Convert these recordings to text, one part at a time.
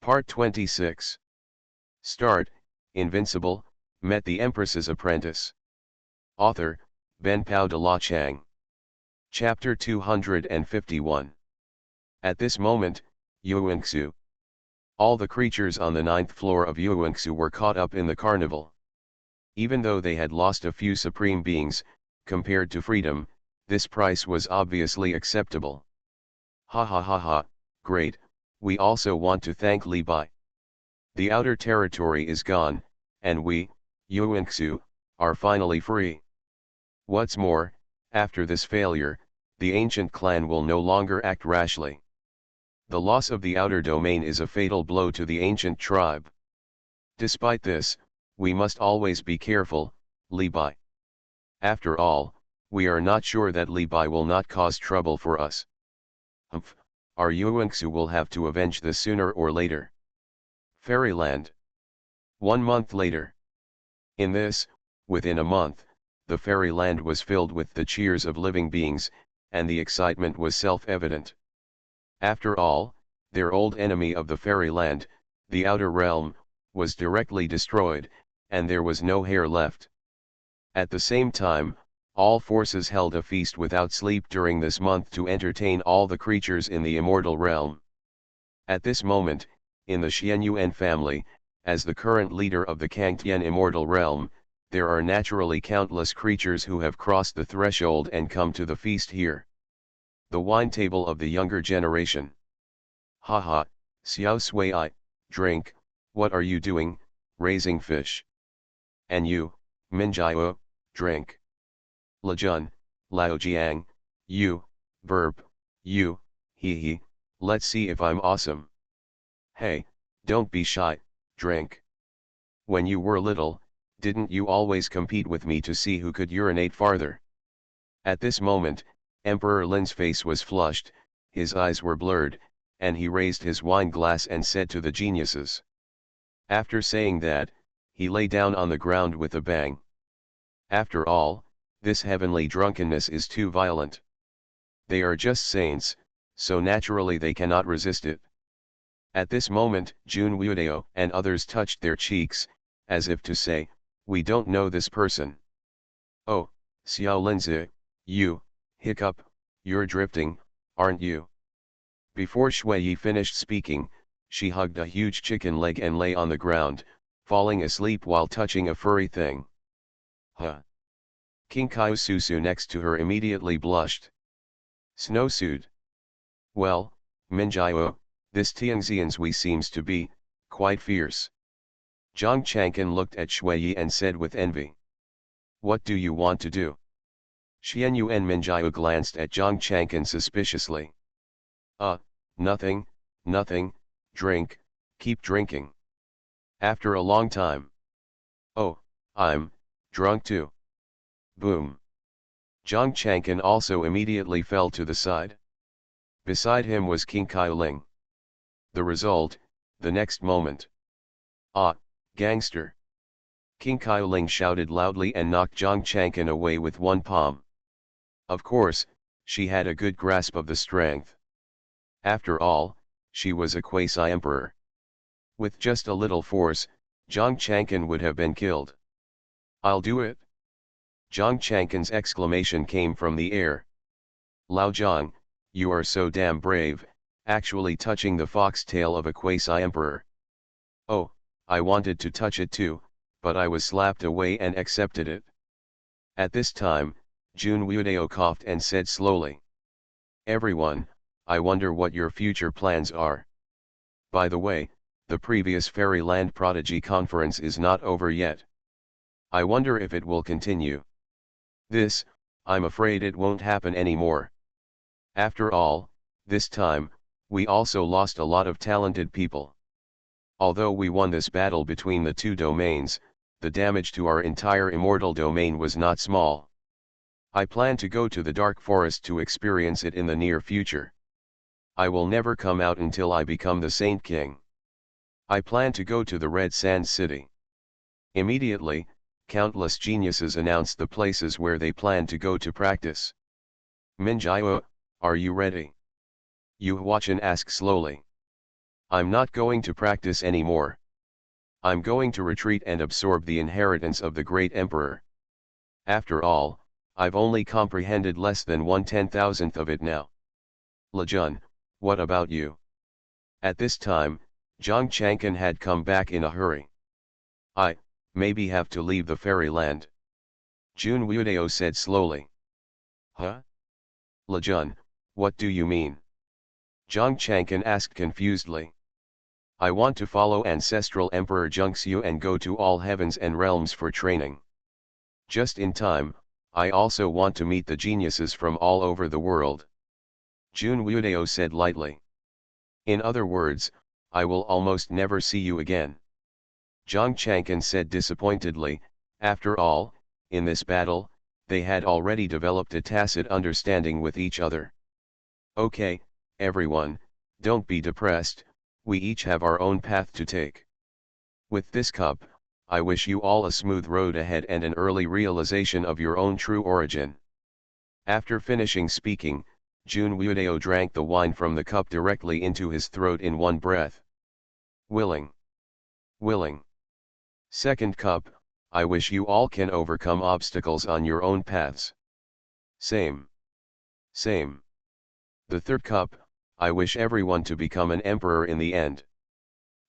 Part 26. Start, Invincible, met the Empress's apprentice. Author, Ben Pao de la Chang. Chapter 251. At this moment, Yuanxu. All the creatures on the 9th floor of Yuanxu were caught up in the carnival. Even though they had lost a few supreme beings, compared to freedom, this price was obviously acceptable. Ha ha ha ha, great, we also want to thank Li Bai. The outer territory is gone, and we, Yuanxu, are finally free. What's more, after this failure, the ancient clan will no longer act rashly. The loss of the outer domain is a fatal blow to the ancient tribe. Despite this, we must always be careful, Li Bai. After all, we are not sure that Li Bai will not cause trouble for us. Humph, our Yuanxu will have to avenge this sooner or later. Fairyland. 1 month later. Within a month, the fairyland was filled with the cheers of living beings, and the excitement was self-evident. After all, their old enemy of the fairyland, the outer realm, was directly destroyed, and there was no hair left. At the same time, all forces held a feast without sleep during this month to entertain all the creatures in the immortal realm. At this moment, in the Xuanhuan family, as the current leader of the Kangtian immortal realm, there are naturally countless creatures who have crossed the threshold and come to the feast here. The wine table of the younger generation. Haha, Xiao Sui, drink, what are you doing, raising fish? And you, Minjiao, drink. Lejun, Lao Jiang, you, burp, you, hee, let's see if I'm awesome. Hey, don't be shy, drink. When you were little, didn't you always compete with me to see who could urinate farther? At this moment, Emperor Lin's face was flushed, his eyes were blurred, and he raised his wine glass and said to the geniuses. After saying that, he lay down on the ground with a bang. After all, this heavenly drunkenness is too violent. They are just saints, so naturally they cannot resist it. At this moment, Xuanhuan and others touched their cheeks, as if to say, we don't know this person. Oh, Xiao Linzi, you, hiccup, you're drifting, aren't you? Before Shui finished speaking, she hugged a huge chicken leg and lay on the ground, falling asleep while touching a furry thing. Huh. King Kai Susu next to her immediately blushed. Snowsuit. Well, Minjiao, this Tianxian's we seems to be, quite fierce. Zhang Chang'an looked at Shui and said with envy. What do you want to do? Xuanhuan Minjiao glanced at Zhang Chang'an suspiciously. Nothing, drink, keep drinking. After a long time. Oh, I'm drunk too. Boom. Zhang Chang'an also immediately fell to the side. Beside him was King Kai Ling. The result, the next moment. Gangster. King Kai Ling shouted loudly and knocked Zhang Chang'an away with one palm. Of course, she had a good grasp of the strength. After all, she was a quasi-emperor. With just a little force, Zhang Chang'an would have been killed. I'll do it. Zhang Chang'an's exclamation came from the air. Lao Zhang, you are so damn brave, actually touching the foxtail of a quasi-emperor. Oh, I wanted to touch it too, but I was slapped away and accepted it. At this time, Xuanhuan coughed and said slowly. Everyone, I wonder what your future plans are. By the way, the previous Fairyland Prodigy Conference is not over yet. I wonder if it will continue. This, I'm afraid it won't happen anymore. After all, this time, we also lost a lot of talented people. Although we won this battle between the two domains, the damage to our entire immortal domain was not small. I plan to go to the Dark Forest to experience it in the near future. I will never come out until I become the Saint King. I plan to go to the Red Sand City. Immediately, countless geniuses announced the places where they plan to go to practice. Minjiao, are you ready? Yuhuachan asked slowly. I'm not going to practice anymore. I'm going to retreat and absorb the inheritance of the great emperor. After all, I've only comprehended less than 1/10,000th of it now. Lejun, what about you? At this time, Zhang Chang'an had come back in a hurry. I, maybe have to leave the fairyland. Jun Wudao said slowly. Huh? Lejun, what do you mean? Zhang Chang'an asked confusedly. I want to follow ancestral Emperor Zhengxiu and go to all heavens and realms for training. Just in time, I also want to meet the geniuses from all over the world. Jun Wudao said lightly. In other words, I will almost never see you again. Zhang Chang'an said disappointedly. After all, in this battle, they had already developed a tacit understanding with each other. Okay, everyone, don't be depressed, we each have our own path to take. With this cup, I wish you all a smooth road ahead and an early realization of your own true origin. After finishing speaking, Jun Wudao drank the wine from the cup directly into his throat in one breath. Willing. Willing. Second cup, I wish you all can overcome obstacles on your own paths. Same. Same. The third cup, I wish everyone to become an emperor in the end.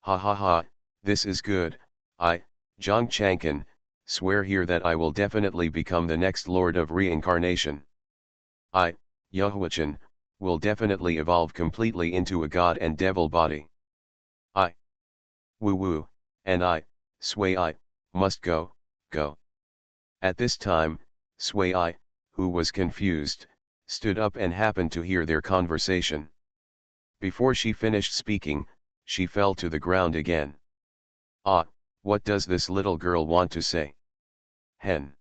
Ha ha ha, this is good. I, Zhang Chang'an, swear here that I will definitely become the next Lord of Reincarnation. I, Yahuachan, will definitely evolve completely into a god and devil body. I, Woo Woo, and I, Sui I, must go. At this time, Sui I, who was confused, stood up and happened to hear their conversation. Before she finished speaking, she fell to the ground again. Ah, what does this little girl want to say? Hen.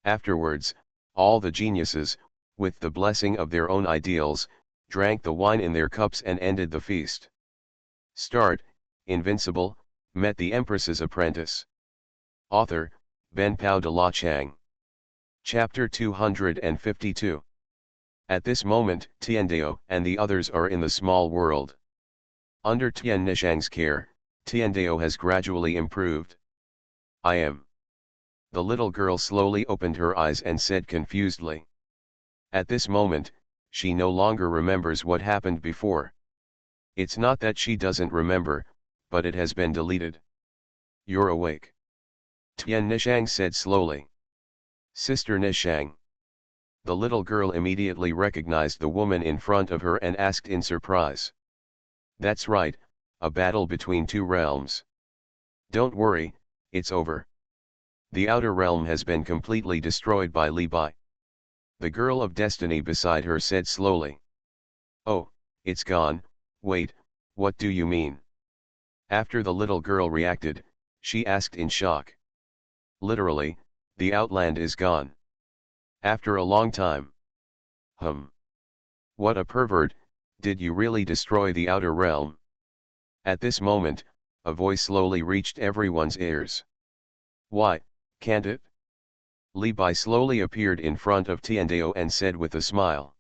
Afterwards, all the geniuses, with the blessing of their own ideals, drank the wine in their cups and ended the feast. Start, Invincible, met the Empress's apprentice. Author, Ben Pao de la Chang. Chapter 252. At this moment, Tiandao and the others are in the small world. Under Tian Nishang's care, Tiandao has gradually improved. I am. The little girl slowly opened her eyes and said confusedly. At this moment, she no longer remembers what happened before. It's not that she doesn't remember, but it has been deleted. You're awake. Tian Nishang said slowly. Sister Nishang. The little girl immediately recognized the woman in front of her and asked in surprise. That's right, a battle between two realms. Don't worry, it's over. The outer realm has been completely destroyed by Li Bai. The girl of destiny beside her said slowly. Oh, it's gone, wait, what do you mean? After the little girl reacted, she asked in shock. Literally, the outland is gone. After a long time. What a pervert, did you really destroy the outer realm? At this moment, a voice slowly reached everyone's ears. Why, can't it? Li Bai slowly appeared in front of Tiandao and said with a smile.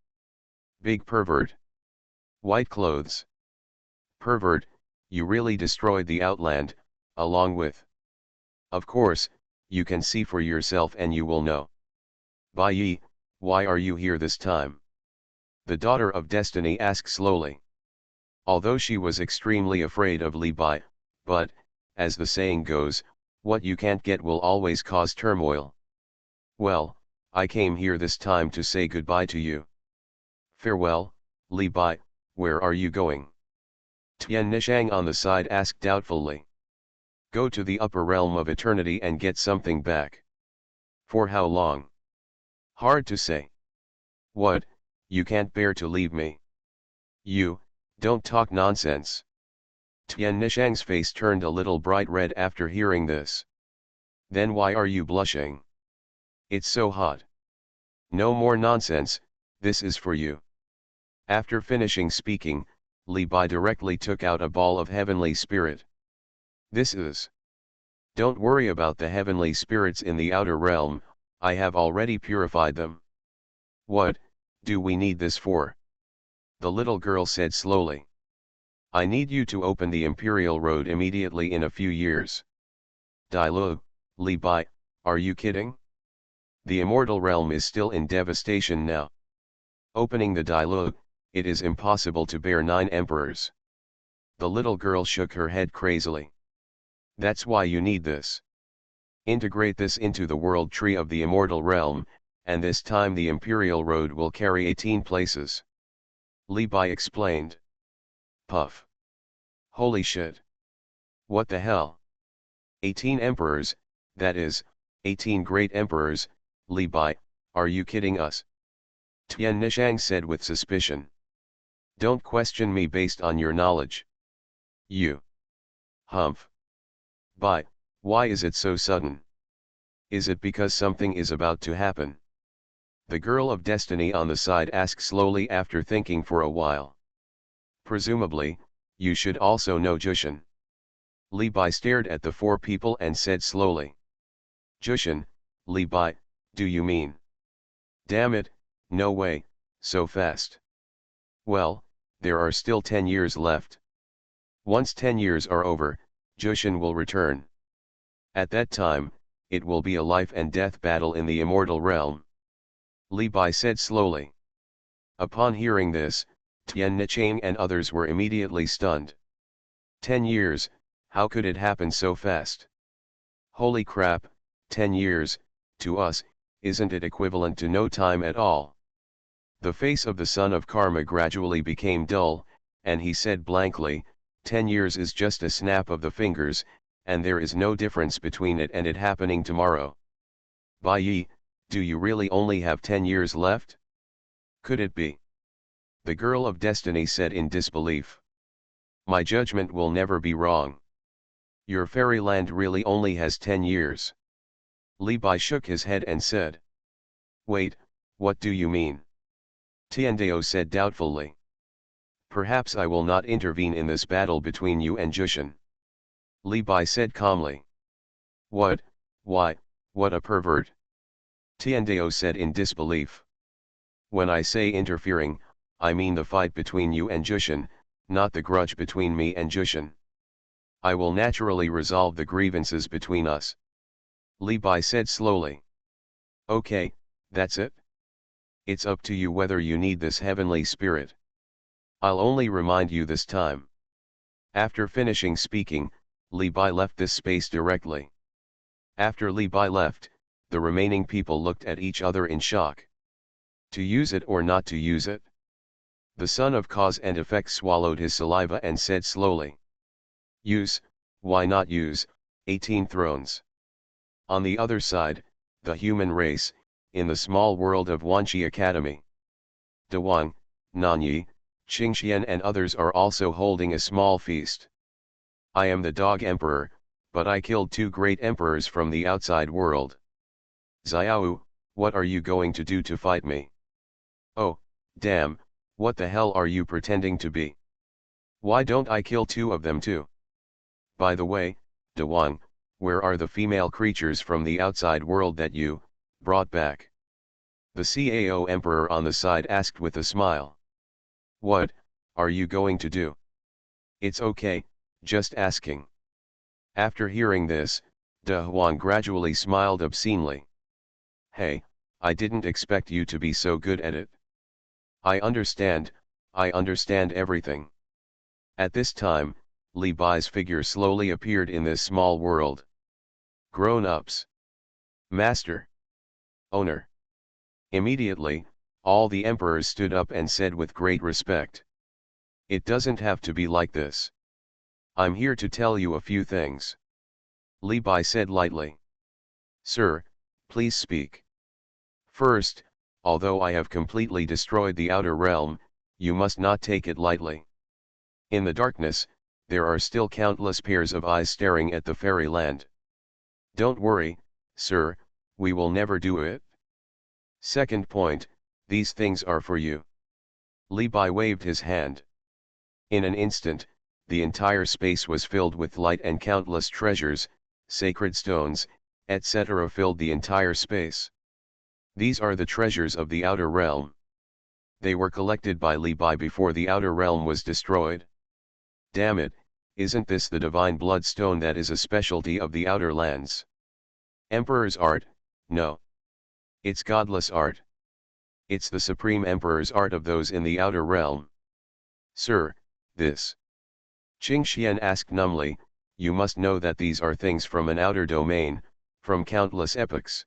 Big pervert. White clothes. Pervert, you really destroyed the outland, along with. Of course, you can see for yourself and you will know. Bai Yi, why are you here this time? The daughter of destiny asked slowly. Although she was extremely afraid of Li Bai, but, as the saying goes, what you can't get will always cause turmoil. Well, I came here this time to say goodbye to you. Farewell, Li Bai, where are you going? Tian Nishang on the side asked doubtfully. Go to the upper realm of eternity and get something back. For how long? Hard to say. What, you can't bear to leave me? You, don't talk nonsense. Tian Nishang's face turned a little bright red after hearing this. Then why are you blushing? It's so hot. No more nonsense, this is for you. After finishing speaking, Li Bai directly took out a ball of heavenly spirit. This is. Don't worry about the heavenly spirits in the outer realm, I have already purified them. What, do we need this for? The little girl said slowly. I need you to open the Imperial Road immediately in a few years. Dai Li Bai, are you kidding? The immortal realm is still in devastation now. Opening the Dai, it is impossible to bear 9 emperors. The little girl shook her head crazily. That's why you need this. Integrate this into the world tree of the immortal realm, and this time the Imperial Road will carry 18 places. Li Bai explained. Puff. Holy shit. What the hell? 18 emperors, that is, 18 great emperors, Li Bai, are you kidding us? Tian Nishang said with suspicion. Don't question me based on your knowledge. You. Humph. Bai, why is it so sudden? Is it because something is about to happen? The girl of destiny on the side asked slowly after thinking for a while. Presumably, you should also know Jushin. Li Bai stared at the 4 people and said slowly. Jushin, Li Bai, do you mean? Damn it, no way, so fast. Well, there are still 10 years left. Once 10 years are over, Jushin will return. At that time, it will be a life and death battle in the immortal realm. Li Bai said slowly. Upon hearing this, Tian Nichang and others were immediately stunned. 10 years, how could it happen so fast? Holy crap, 10 years, to us, isn't it equivalent to no time at all? The face of the son of Karma gradually became dull, and he said blankly, 10 years is just a snap of the fingers, and there is no difference between it and it happening tomorrow. Bai Yi, do you really only have 10 years left? Could it be? The girl of destiny said in disbelief. My judgment will never be wrong. Your fairyland really only has 10 years. Li Bai shook his head and said. Wait, what do you mean? Tiandao said doubtfully. Perhaps I will not intervene in this battle between you and Jushin. Li Bai said calmly. What, why, what a pervert. Tiandao said in disbelief. When I say interfering, I mean the fight between you and Jushin, not the grudge between me and Jushin. I will naturally resolve the grievances between us. Li Bai said slowly. Okay, that's it. It's up to you whether you need this heavenly spirit. I'll only remind you this time. After finishing speaking, Li Bai left this space directly. After Li Bai left, the remaining people looked at each other in shock. To use it or not to use it? The son of cause and effect swallowed his saliva and said slowly. Use, why not use, 18 thrones. On the other side, the human race, in the small world of Wanqi Academy. De Wang, Nanyi, Qingxian and others are also holding a small feast. I am the dog emperor, but I killed 2 great emperors from the outside world. Xiao, what are you going to do to fight me? Oh, damn, what the hell are you pretending to be? Why don't I kill 2 of them too? By the way, De Wang, where are the female creatures from the outside world that you brought back? The CAO Emperor on the side asked with a smile. What are you going to do? It's okay, just asking. After hearing this, De Huang gradually smiled obscenely. Hey, I didn't expect you to be so good at it. I understand everything. At this time, Li Bai's figure slowly appeared in this small world. Grown-ups. Master. Owner. Immediately, all the emperors stood up and said with great respect. It doesn't have to be like this. I'm here to tell you a few things. Li Bai said lightly. Sir, please speak. First, although I have completely destroyed the outer realm, you must not take it lightly. In the darkness, there are still countless pairs of eyes staring at the fairyland. Don't worry, sir, we will never do it. Second point, these things are for you. Li Bai waved his hand. In an instant, the entire space was filled with light and countless treasures, sacred stones, etc. filled the entire space. These are the treasures of the outer realm. They were collected by Li Bai before the outer realm was destroyed. Damn it, isn't this the divine bloodstone that is a specialty of the outer lands? Emperor's art? No. It's godless art. It's the supreme emperor's art of those in the outer realm. Sir, this. Qing Xian asked numbly, you must know that these are things from an outer domain, from countless epochs.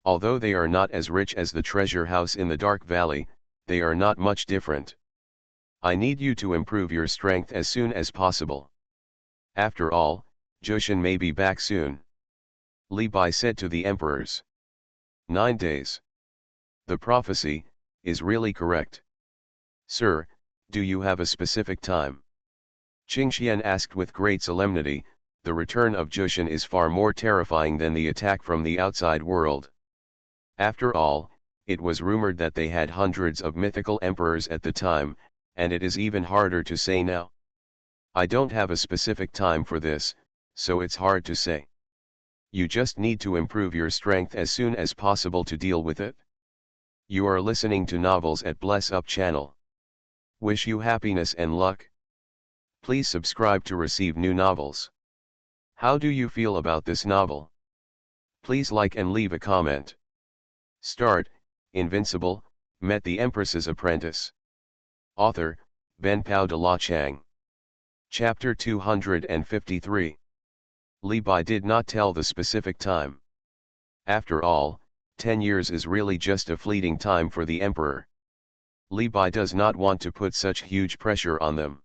Although they are not as rich as the treasure house in the Dark Valley, they are not much different. I need you to improve your strength as soon as possible. After all, Jushin may be back soon. Li Bai said to the emperors. 9 days. The prophecy is really correct. Sir, do you have a specific time? Qing Xian asked with great solemnity. The return of Jushin is far more terrifying than the attack from the outside world. After all, it was rumored that they had hundreds of mythical emperors at the time, and it is even harder to say now. I don't have a specific time for this, so it's hard to say. You just need to improve your strength as soon as possible to deal with it. You are listening to Novels at Bless Up channel. Wish you happiness and luck. Please subscribe to receive new novels. How do you feel about this novel? Please like and leave a comment. Start, Invincible, Met the Empress's Apprentice. Author, Ben Pao de la Chang. Chapter 253. Li Bai did not tell the specific time. After all, 10 years is really just a fleeting time for the emperor. Li Bai does not want to put such huge pressure on them.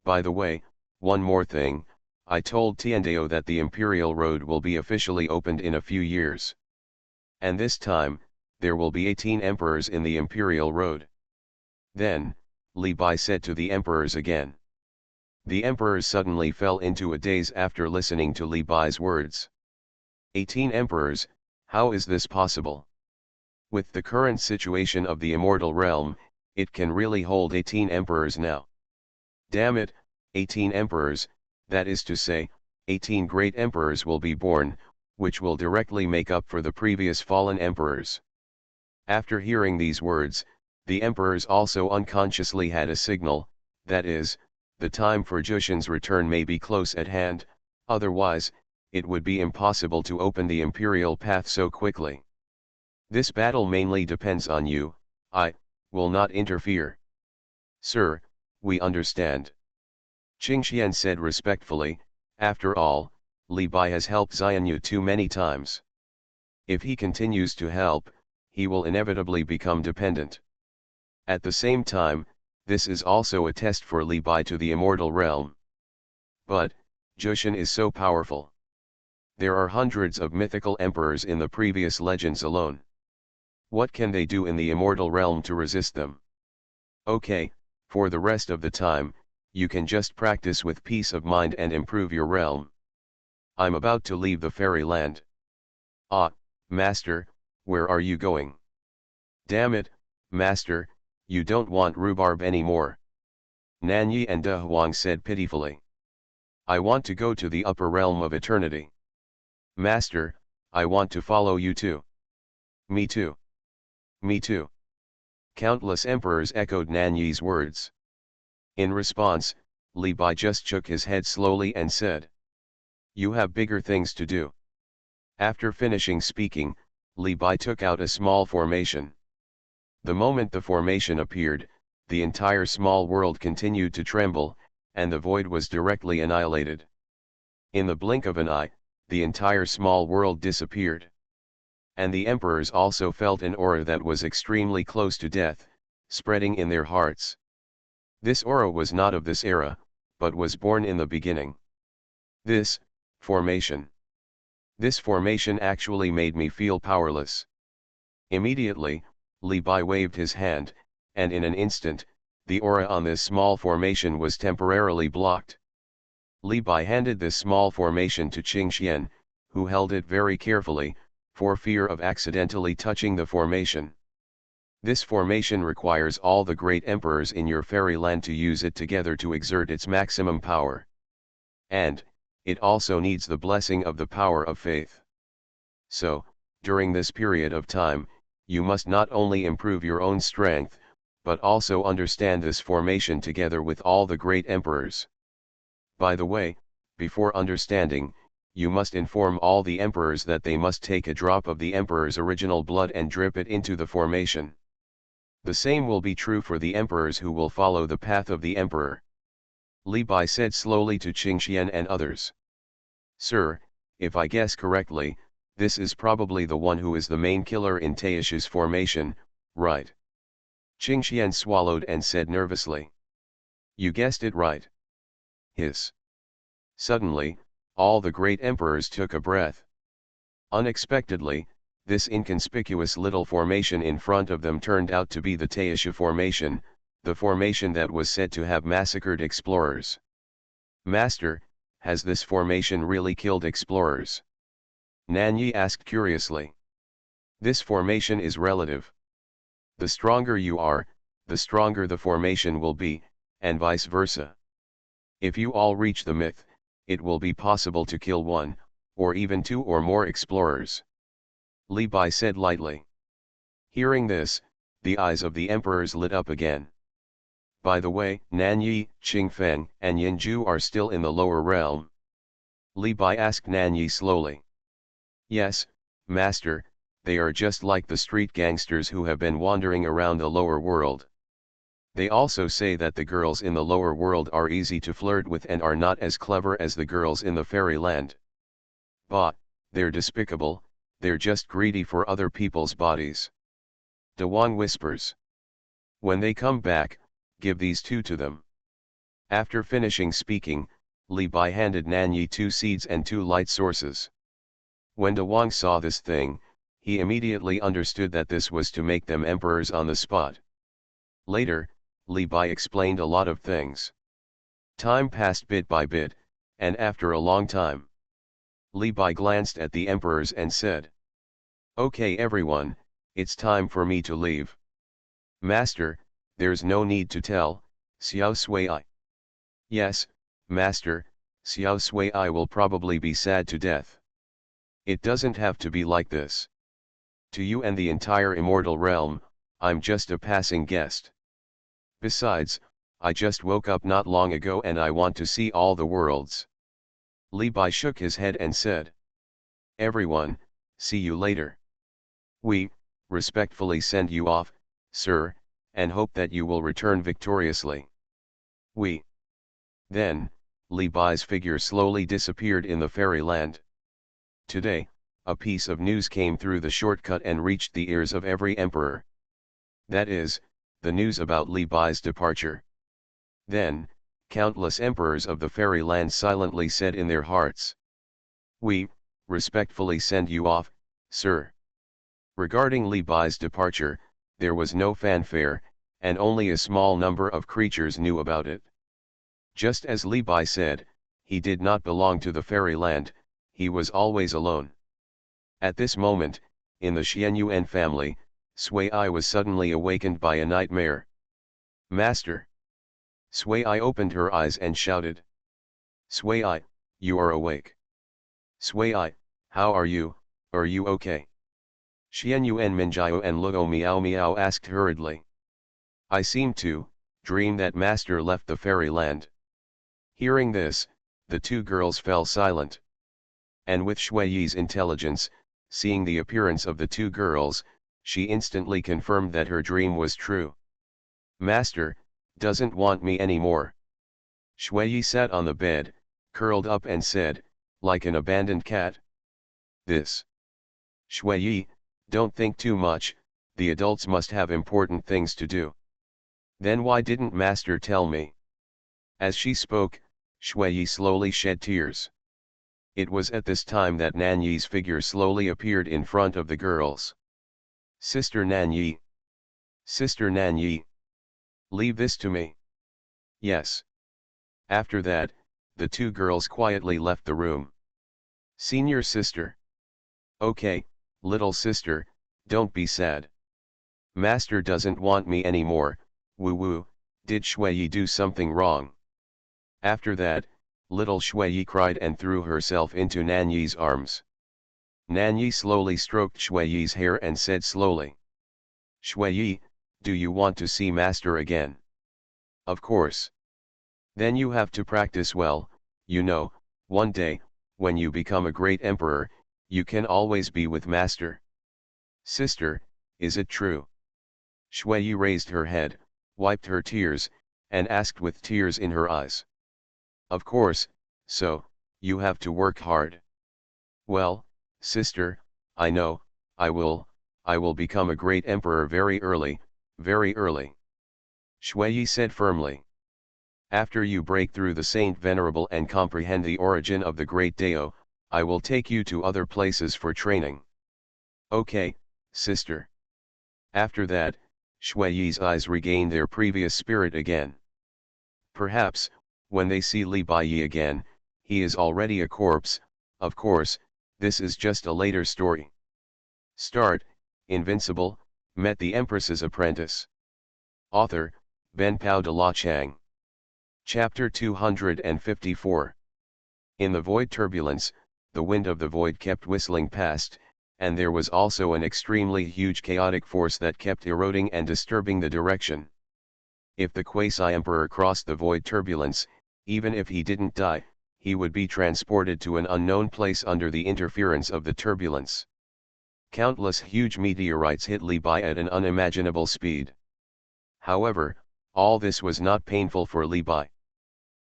By the way, one more thing, I told Tiandao that the Imperial Road will be officially opened in a few years. And this time, there will be 18 emperors in the Imperial Road. Then, Li Bai said to the emperors again. The emperors suddenly fell into a daze after listening to Li Bai's words. 18 emperors, how is this possible? With the current situation of the immortal realm, it can really hold 18 emperors now. Damn it, 18 emperors, that is to say, 18 great emperors will be born, which will directly make up for the previous fallen emperors. After hearing these words, the emperors also unconsciously had a signal, that is, the time for Jushin's return may be close at hand, otherwise, it would be impossible to open the imperial path so quickly. This battle mainly depends on you, I will not interfere. Sir, we understand. Qing Xian said respectfully, after all, Li Bai has helped Xuanhuan too many times. If he continues to help, he will inevitably become dependent. At the same time, this is also a test for Li Bai to the immortal realm. But, Jushin is so powerful. There are hundreds of mythical emperors in the previous legends alone. What can they do in the immortal realm to resist them? Okay, for the rest of the time, you can just practice with peace of mind and improve your realm. I'm about to leave the fairyland. Ah, Master, where are you going? Damn it, Master, you don't want rhubarb anymore. Nanyi and De Huang said pitifully. I want to go to the upper realm of eternity. Master, I want to follow you too. Me too. Me too. Countless emperors echoed Nanyi's words. In response, Li Bai just shook his head slowly and said, you have bigger things to do. After finishing speaking, Li Bai took out a small formation. The moment the formation appeared, the entire small world continued to tremble, and the void was directly annihilated. In the blink of an eye, the entire small world disappeared. And the emperors also felt an aura that was extremely close to death, spreading in their hearts. This aura was not of this era, but was born in the beginning. This formation actually made me feel powerless. Immediately, Li Bai waved his hand, and in an instant, the aura on this small formation was temporarily blocked. Li Bai handed this small formation to Qing Xian, who held it very carefully, for fear of accidentally touching the formation. This formation requires all the great emperors in your fairyland to use it together to exert its maximum power. And, it also needs the blessing of the power of faith. So, during this period of time, you must not only improve your own strength, but also understand this formation together with all the great emperors. By the way, before understanding, you must inform all the emperors that they must take a drop of the emperor's original blood and drip it into the formation. The same will be true for the emperors who will follow the path of the emperor. Li Bai said slowly to Qingxian and others. Sir, if I guess correctly, this is probably the one who is the main killer in Taishu's formation, right? Qingxian swallowed and said nervously. You guessed it right. Hiss. Suddenly, all the great emperors took a breath. Unexpectedly, this inconspicuous little formation in front of them turned out to be the Taishu formation, the formation that was said to have massacred explorers. Master, has this formation really killed explorers? Nanyi asked curiously. This formation is relative. The stronger you are, the stronger the formation will be, and vice versa. If you all reach the myth, it will be possible to kill one, or even two or more explorers. Li Bai said lightly. Hearing this, the eyes of the emperors lit up again. By the way, Nanyi, Qingfeng, and Yinju are still in the lower realm. Li Bai asked Nanyi slowly. Yes, master, they are just like the street gangsters who have been wandering around the lower world. They also say that the girls in the lower world are easy to flirt with and are not as clever as the girls in the fairyland. But, they're despicable, they're just greedy for other people's bodies. De Wang whispers. When they come back, give these two to them. After finishing speaking, Li Bai handed Nanyi 2 seeds and 2 light sources. When De Wang saw this thing, he immediately understood that this was to make them emperors on the spot. Later, Li Bai explained a lot of things. Time passed bit by bit, and after a long time, Li Bai glanced at the emperors and said, Okay everyone, it's time for me to leave. Master, there's no need to tell, Xiao Sui. Yes, Master, Xiao Sui will probably be sad to death. It doesn't have to be like this. To you and the entire immortal realm, I'm just a passing guest. Besides, I just woke up not long ago and I want to see all the worlds. Li Bai shook his head and said. Everyone, see you later. We, respectfully send you off, sir, and hope that you will return victoriously. We. Then, Li Bai's figure slowly disappeared in the fairyland. Today, a piece of news came through the shortcut and reached the ears of every emperor. That is, the news about Li Bai's departure. Then, countless emperors of the fairyland silently said in their hearts. We, respectfully send you off, sir. Regarding Li Bai's departure, there was no fanfare, and only a small number of creatures knew about it. Just as Li Bai said, he did not belong to the fairyland, he was always alone. At this moment, in the Xuanhuan family, Sui was suddenly awakened by a nightmare. Master! Sui opened her eyes and shouted. Sui, you are awake. Sui, how are you okay? Xuanhuan Minjiao and Luo Miao Miao asked hurriedly. I seem to dream that Master left the fairyland. Hearing this, the 2 girls fell silent. And with Shuiyi's intelligence, seeing the appearance of the 2 girls, she instantly confirmed that her dream was true. Master doesn't want me anymore. Shuiyi sat on the bed, curled up and said, like an abandoned cat. This. Shuiyi, don't think too much, the adults must have important things to do. Then why didn't Master tell me? As she spoke, Shuiyi slowly shed tears. It was at this time that Nanyi's figure slowly appeared in front of the girls. Sister Nanyi. Sister Nanyi. Leave this to me. Yes. After that, the 2 girls quietly left the room. Senior sister. Okay, little sister, don't be sad. Master doesn't want me anymore, woo-woo, did Shuiyi do something wrong? After that, little Shuiyi cried and threw herself into Nanyi's arms. Nanyi slowly stroked Shuiyi's hair and said slowly. Shuiyi, Do you want to see Master again? Of course. Then you have to practice well, you know, one day, when you become a great emperor, you can always be with Master. Sister, is it true? Shui raised her head, wiped her tears, and asked with tears in her eyes. Of course, so, you have to work hard. Well, sister, I know, I will become a great emperor very early, very early. Shui said firmly. After you break through the Saint Venerable and comprehend the origin of the great Dao, I will take you to other places for training. Okay, sister. After that, Shui's eyes regain their previous spirit again. Perhaps, when they see Li Baiyi again, he is already a corpse. Of course, this is just a later story. Start, Invincible, met the Empress's apprentice. Author, Ben Pao de la Chang. Chapter 254. In the void turbulence, the wind of the void kept whistling past, and there was also an extremely huge chaotic force that kept eroding and disturbing the direction. If the quasi-emperor crossed the void turbulence, even if he didn't die, he would be transported to an unknown place under the interference of the turbulence. Countless huge meteorites hit Li Bai at an unimaginable speed. However, all this was not painful for Li Bai.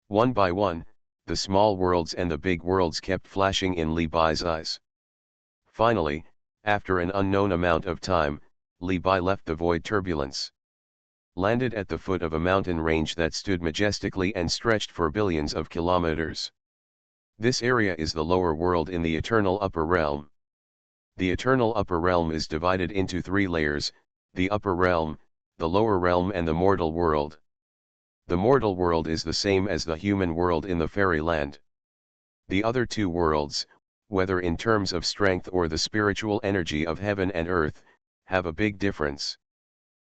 One by one, the small worlds and the big worlds kept flashing in Li Bai's eyes. Finally, after an unknown amount of time, Li Bai left the void turbulence. Landed at the foot of a mountain range that stood majestically and stretched for billions of kilometers. This area is the lower world in the eternal upper realm. The eternal upper realm is divided into three layers, the upper realm, the lower realm and the mortal world. The mortal world is the same as the human world in the fairyland. The other two worlds, whether in terms of strength or the spiritual energy of heaven and earth, have a big difference.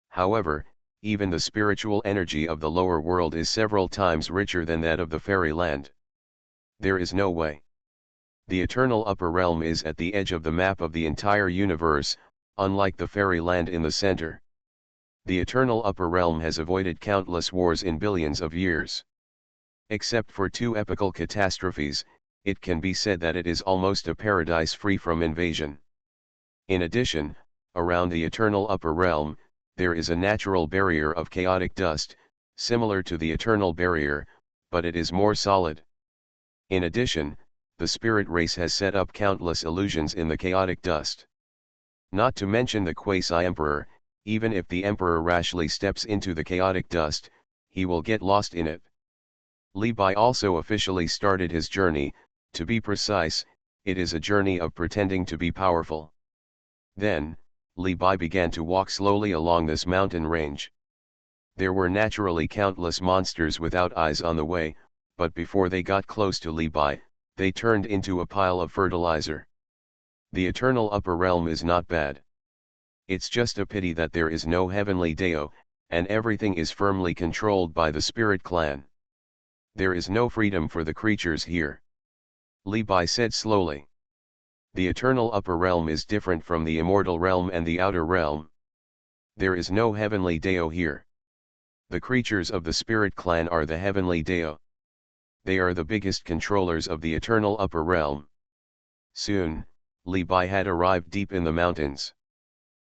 However, even the spiritual energy of the lower world is several times richer than that of the fairyland. There is no way. The eternal upper realm is at the edge of the map of the entire universe, unlike the fairyland in the center. The eternal upper realm has avoided countless wars in billions of years. Except for two epochal catastrophes, it can be said that it is almost a paradise free from invasion. In addition, around the eternal upper realm, there is a natural barrier of chaotic dust, similar to the eternal barrier, but it is more solid. In addition, the spirit race has set up countless illusions in the chaotic dust. Not to mention the quasi-emperor, even if the emperor rashly steps into the chaotic dust, he will get lost in it. Li Bai also officially started his journey, to be precise, it is a journey of pretending to be powerful. Then, Li Bai began to walk slowly along this mountain range. There were naturally countless monsters without eyes on the way, but before they got close to Li Bai, they turned into a pile of fertilizer. The eternal upper realm is not bad. It's just a pity that there is no heavenly Dao, and everything is firmly controlled by the spirit clan. There is no freedom for the creatures here. Li Bai said slowly. The eternal upper realm is different from the immortal realm and the outer realm. There is no heavenly Dao here. The creatures of the spirit clan are the heavenly Dao. They are the biggest controllers of the eternal upper realm. Soon, Li Bai had arrived deep in the mountains.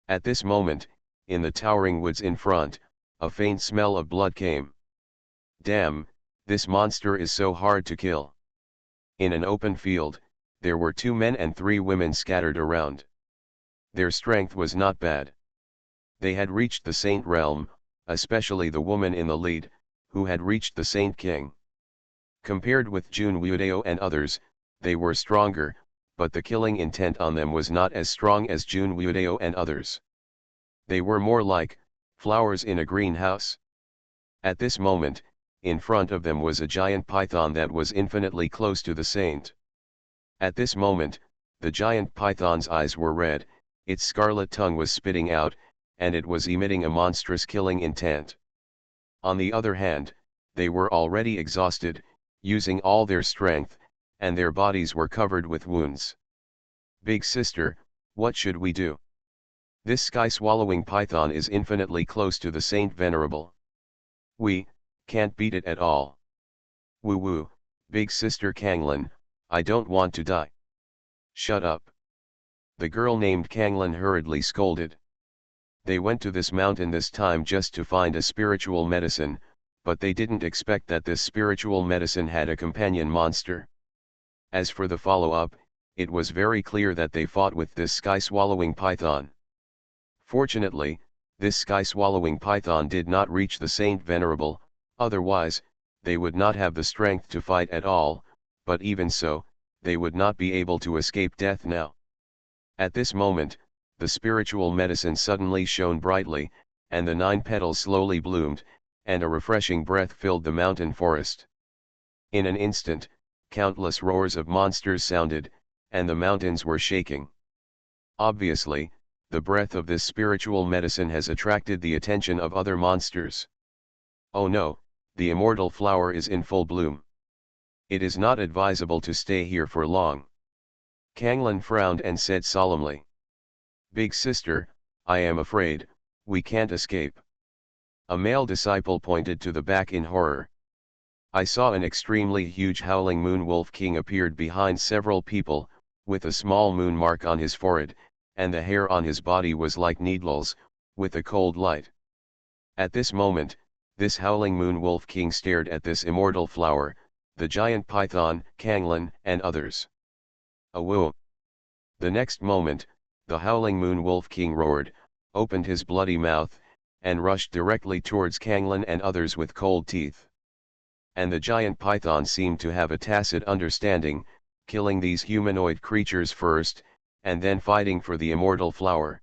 At this moment, in the towering woods in front, a faint smell of blood came. Damn, this monster is so hard to kill. In an open field, there were 2 men and 3 women scattered around. Their strength was not bad. They had reached the Saint realm, especially the woman in the lead, who had reached the Saint King. Compared with Xuanhuan and others, they were stronger, but the killing intent on them was not as strong as Xuanhuan and others. They were more like flowers in a greenhouse. At this moment, in front of them was a giant python that was infinitely close to the saint. At this moment, the giant python's eyes were red, its scarlet tongue was spitting out, and it was emitting a monstrous killing intent. On the other hand, they were already exhausted, using all their strength, and their bodies were covered with wounds. Big sister, what should we do? This sky-swallowing python is infinitely close to the Saint Venerable. We can't beat it at all. Woo woo, big sister Kanglin, I don't want to die. Shut up. The girl named Kanglin hurriedly scolded. They went to this mountain this time just to find a spiritual medicine, but they didn't expect that this spiritual medicine had a companion monster. As for the follow-up, it was very clear that they fought with this sky-swallowing python. Fortunately, this sky-swallowing python did not reach the Saint Venerable, otherwise, they would not have the strength to fight at all, but even so, they would not be able to escape death now. At this moment, the spiritual medicine suddenly shone brightly, and the 9 petals slowly bloomed, and a refreshing breath filled the mountain forest. In an instant, countless roars of monsters sounded, and the mountains were shaking. Obviously, the breath of this spiritual medicine has attracted the attention of other monsters. Oh no, the immortal flower is in full bloom. It is not advisable to stay here for long. Kanglin frowned and said solemnly. Big sister, I am afraid, we can't escape. A male disciple pointed to the back in horror. I saw an extremely huge howling moon wolf king appeared behind several people, with a small moon mark on his forehead, and the hair on his body was like needles, with a cold light. At this moment, this howling moon wolf king stared at this immortal flower, the giant python, Kanglin, and others. Awoo! The next moment, the howling moon wolf king roared, opened his bloody mouth, and rushed directly towards Kanglin and others with cold teeth. And the giant python seemed to have a tacit understanding, killing these humanoid creatures first, and then fighting for the immortal flower.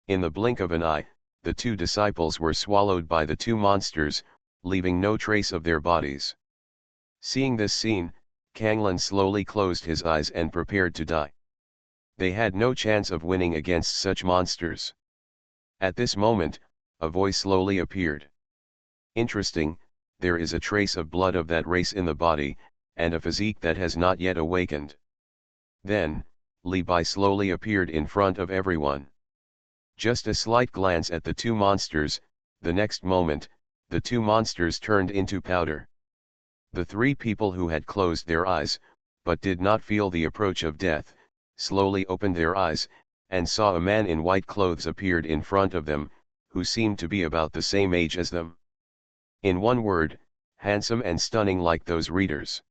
In the blink of an eye, the 2 disciples were swallowed by the 2 monsters, leaving no trace of their bodies. Seeing this scene, Kanglin slowly closed his eyes and prepared to die. They had no chance of winning against such monsters. At this moment, a voice slowly appeared. Interesting, there is a trace of blood of that race in the body, and a physique that has not yet awakened. Then, Li Bai slowly appeared in front of everyone. Just a slight glance at the 2 monsters, the next moment, the 2 monsters turned into powder. The 3 people who had closed their eyes, but did not feel the approach of death, slowly opened their eyes, and saw a man in white clothes appeared in front of them, who seemed to be about the same age as them. In one word, handsome and stunning like those readers.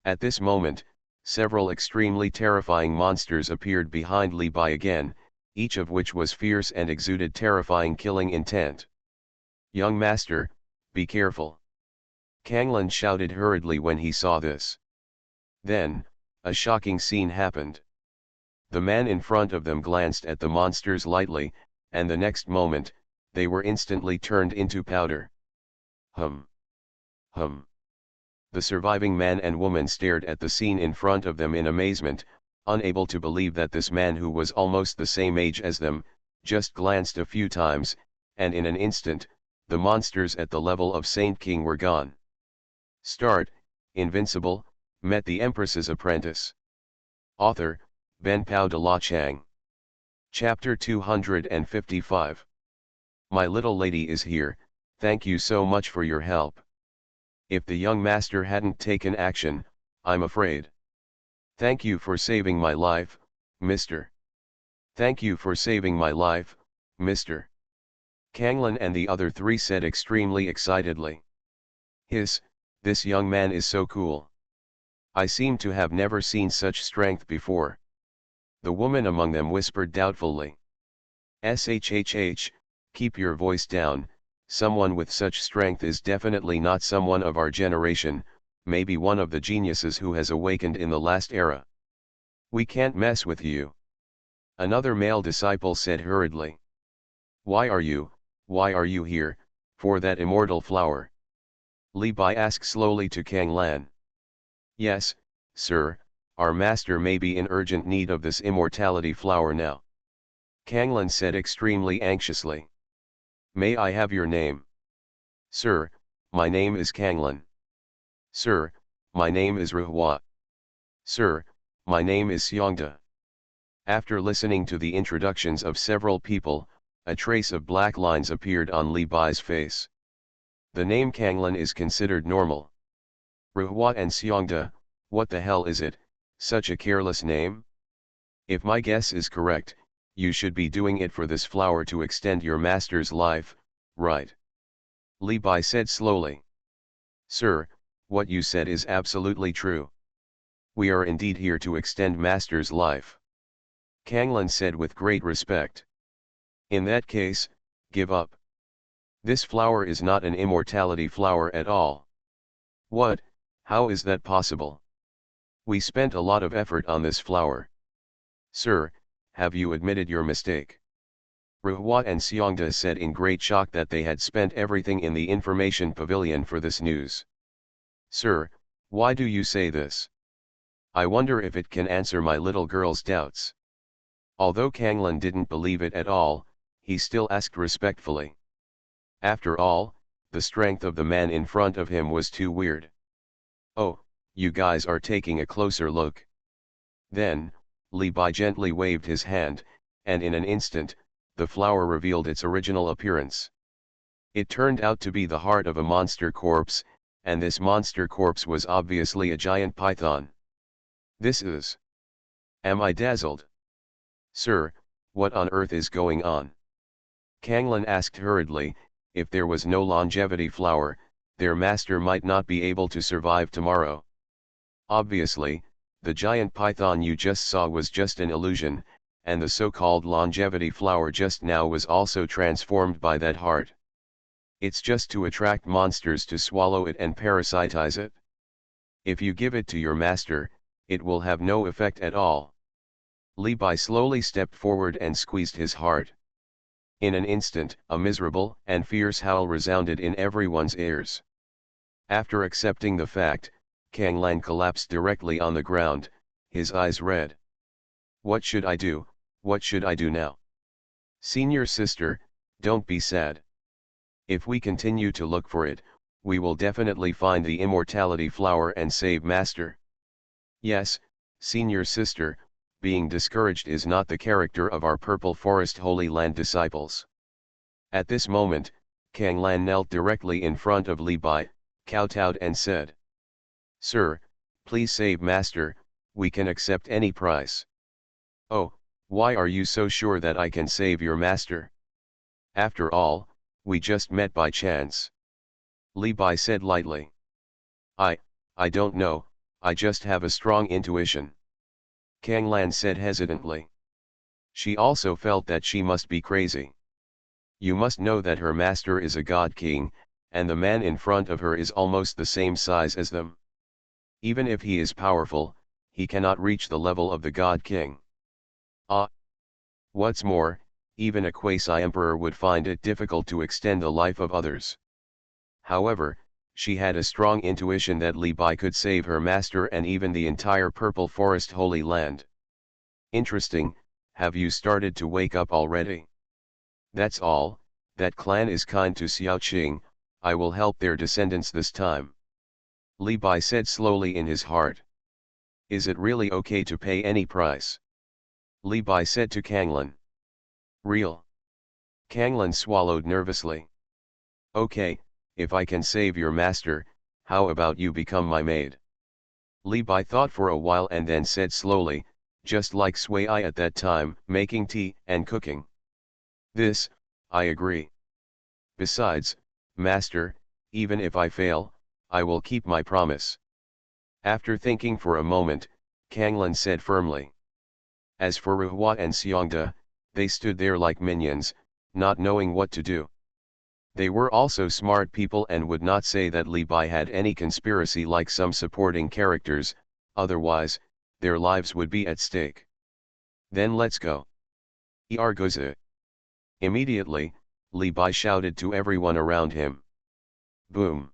At this moment, several extremely terrifying monsters appeared behind Li Bai again, each of which was fierce and exuded terrifying killing intent. Young master, be careful. Kanglin shouted hurriedly when he saw this. Then, a shocking scene happened. The man in front of them glanced at the monsters lightly, and the next moment, they were instantly turned into powder. Hum. Hum. The surviving man and woman stared at the scene in front of them in amazement, unable to believe that this man who was almost the same age as them, just glanced a few times, and in an instant, the monsters at the level of Saint King were gone. Start, Invincible, met the Empress's apprentice. Author, Ben Pao de la Chang. Chapter 255. My little lady is here, thank you so much for your help. If the young master hadn't taken action, I'm afraid. Thank you for saving my life, mister. Thank you for saving my life, mister. Kanglin and the other 3 said extremely excitedly. This young man is so cool. I seem to have never seen such strength before. The woman among them whispered doubtfully. Shhh, keep your voice down, someone with such strength is definitely not someone of our generation, maybe one of the geniuses who has awakened in the last era. We can't mess with you. Another male disciple said hurriedly. Why are you here, for that immortal flower? Li Bai asked slowly to Kanglin. Yes, sir, our master may be in urgent need of this immortality flower now. Kanglin said extremely anxiously. May I have your name? Sir, my name is Kanglin. Sir, my name is Xuanhuan. Sir, my name is Xiangda. After listening to the introductions of several people, a trace of black lines appeared on Li Bai's face. The name Kanglan is considered normal. Ruhua and Xiongda, what the hell is it, such a careless name? If my guess is correct, you should be doing it for this flower to extend your master's life, right? Li Bai said slowly. Sir, what you said is absolutely true. We are indeed here to extend master's life. Kanglan said with great respect. In that case, give up. This flower is not an immortality flower at all. What, how is that possible? We spent a lot of effort on this flower. Sir, have you admitted your mistake? Ruhua and Xiongda said in great shock that they had spent everything in the information pavilion for this news. Sir, why do you say this? I wonder if it can answer my little girl's doubts. Although Kanglan didn't believe it at all, he still asked respectfully. After all, the strength of the man in front of him was too weird. Oh, you guys are taking a closer look. Then, Li Bai gently waved his hand, and in an instant, the flower revealed its original appearance. It turned out to be the heart of a monster corpse, and this monster corpse was obviously a giant python. This is... Am I dazzled? Sir, what on earth is going on? Kanglan asked hurriedly. If there was no longevity flower, their master might not be able to survive tomorrow. Obviously, the giant python you just saw was just an illusion, and the so-called longevity flower just now was also transformed by that heart. It's just to attract monsters to swallow it and parasitize it. If you give it to your master, it will have no effect at all. Li Bai slowly stepped forward and squeezed his heart. In an instant, a miserable and fierce howl resounded in everyone's ears. After accepting the fact, Kanglan collapsed directly on the ground, his eyes red. What should I do? What should I do now? Senior sister, don't be sad. If we continue to look for it, we will definitely find the immortality flower and save master. Yes, senior sister, being discouraged is not the character of our Purple Forest Holy Land disciples. At this moment, Kanglan knelt directly in front of Li Bai, kowtowed and said, Sir, please save master, we can accept any price. Oh, why are you so sure that I can save your master? After all, we just met by chance. Li Bai said lightly. I don't know, I just have a strong intuition. Kanglan said hesitantly. She also felt that she must be crazy. You must know that her master is a god king, and the man in front of her is almost the same size as them. Even if he is powerful, he cannot reach the level of the god king. What's more, even a quasi-emperor would find it difficult to extend the life of others. However, she had a strong intuition that Li Bai could save her master and even the entire Purple Forest Holy Land. Interesting, have you started to wake up already? That's all, that clan is kind to Xiaoqing, I will help their descendants this time. Li Bai said slowly in his heart. Is it really okay to pay any price? Li Bai said to Kanglan. Real. Kanglan swallowed nervously. Okay, if I can save your master, how about you become my maid? Li Bai thought for a while and then said slowly, just like Sui at that time, making tea and cooking. This, I agree. Besides, master, even if I fail, I will keep my promise. After thinking for a moment, Kanglan said firmly. As for Ruhua and Xiongda, they stood there like minions, not knowing what to do. They were also smart people and would not say that Li Bai had any conspiracy like some supporting characters, otherwise, their lives would be at stake. Then let's go. Goze. Immediately, Li Bai shouted to everyone around him. Boom.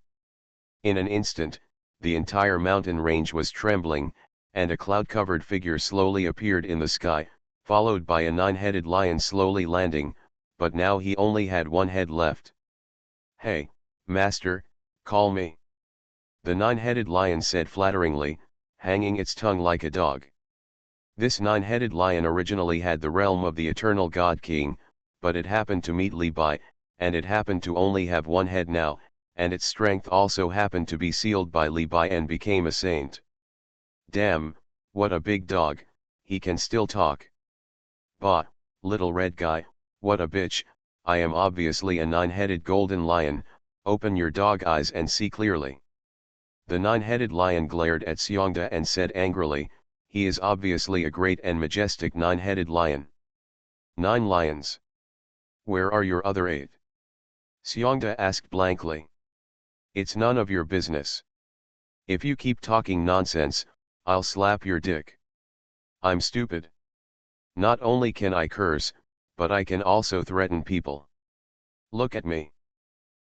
In an instant, the entire mountain range was trembling, and a cloud-covered figure slowly appeared in the sky, followed by a 9-headed lion slowly landing, but now he only had one head left. Hey, master, call me. The 9-headed lion said flatteringly, hanging its tongue like a dog. This nine-headed lion originally had the realm of the eternal God King, but it happened to meet Li Bai, and it happened to only have one head now, and its strength also happened to be sealed by Li Bai and became a saint. Damn, what a big dog, he can still talk. Bah, little red guy, what a bitch, I am obviously a nine-headed golden lion, open your dog eyes and see clearly. The nine-headed lion glared at Xiongda and said angrily, he is obviously a great and majestic nine-headed lion. 9 lions. Where are your other 8? Xiongda asked blankly. It's none of your business. If you keep talking nonsense, I'll slap your dick. I'm stupid. Not only can I curse, but I can also threaten people. Look at me.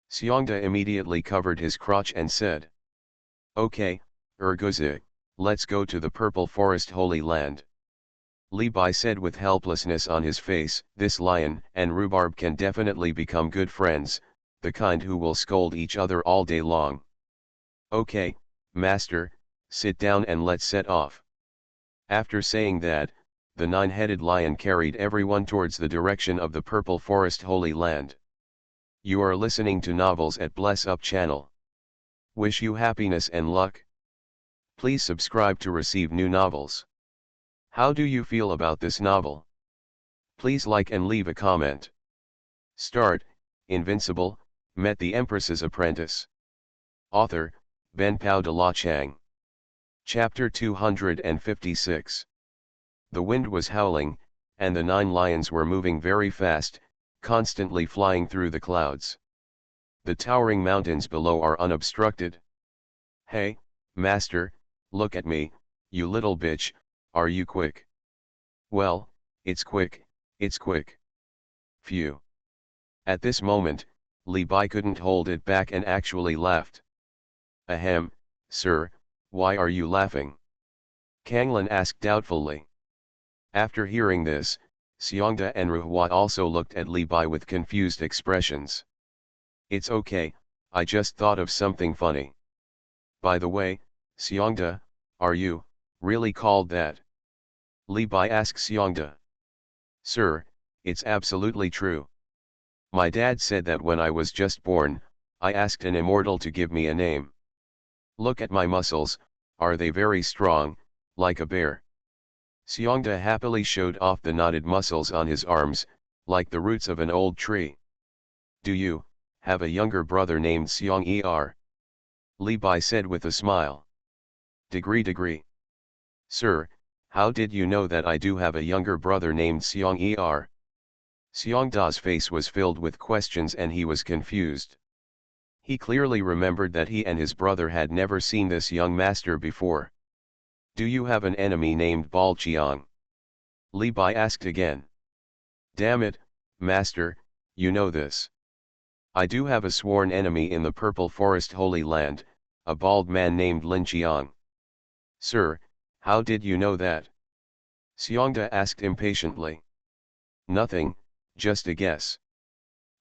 Xiongda immediately covered his crotch and said. Okay, Urguzi, let's go to the Purple Forest Holy Land. Li Bai said with helplessness on his face, this lion and rhubarb can definitely become good friends, the kind who will scold each other all day long. Okay, master, sit down and let's set off. After saying that, the nine-headed lion carried everyone towards the direction of the Purple Forest Holy Land. You are listening to Novels at Bless Up channel. Wish you happiness and luck. Please subscribe to receive new novels. How do you feel about this novel? Please like and leave a comment. Start, Invincible, met the Empress's apprentice. Author, Ben Pao de la Chang. Chapter 256. The wind was howling, and the 9 lions were moving very fast, constantly flying through the clouds. The towering mountains below are unobstructed. Hey, master, look at me, you little bitch, are you quick? Well, it's quick, it's quick. Phew. At this moment, Li Bai couldn't hold it back and actually laughed. Ahem, sir, why are you laughing? Kanglan asked doubtfully. After hearing this, Xiongda and Ruhua also looked at Li Bai with confused expressions. It's okay, I just thought of something funny. By the way, Xiongda, are you really called that? Li Bai asked Xiongda. Sir, it's absolutely true. My dad said that when I was just born, I asked an immortal to give me a name. Look at my muscles, are they very strong, like a bear? Xiongda happily showed off the knotted muscles on his arms, like the roots of an old tree. Do you have a younger brother named Xiong-er? Li Bai said with a smile. Degree. Sir, how did you know that I do have a younger brother named Xiong-er? Xiongda's face was filled with questions and he was confused. He clearly remembered that he and his brother had never seen this young master before. Do you have an enemy named Balqiang? Li Bai asked again. Damn it, master, you know this. I do have a sworn enemy in the Purple Forest Holy Land, a bald man named Lin Qiang. Sir, how did you know that? Xiongda asked impatiently. Nothing, just a guess.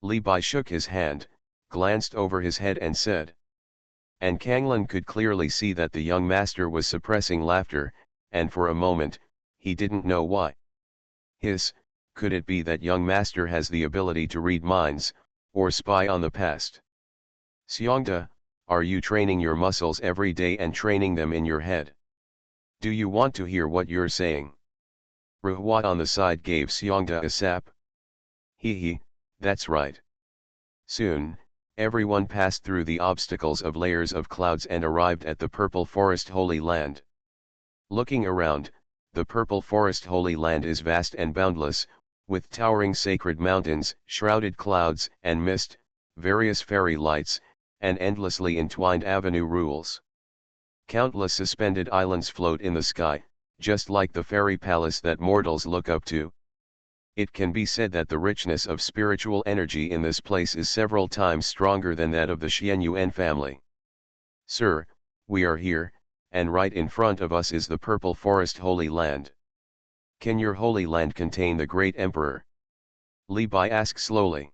Li Bai shook his hand, glanced over his head and said. And Kanglan could clearly see that the young master was suppressing laughter, and for a moment, he didn't know why. Could it be that young master has the ability to read minds, or spy on the past? Xiongda, are you training your muscles every day and training them in your head? Do you want to hear what you're saying? Ruhua on the side gave Xiongda a sap. Hee, that's right. Soon, everyone passed through the obstacles of layers of clouds and arrived at the Purple Forest Holy Land. Looking around, the Purple Forest Holy Land is vast and boundless, with towering sacred mountains, shrouded clouds and mist, various fairy lights, and endlessly entwined avenue rules. Countless suspended islands float in the sky, just like the fairy palace that mortals look up to. It can be said that the richness of spiritual energy in this place is several times stronger than that of the Xuanhuan family. Sir, we are here, and right in front of us is the Purple Forest Holy Land. Can your Holy Land contain the great emperor? Li Bai asked slowly.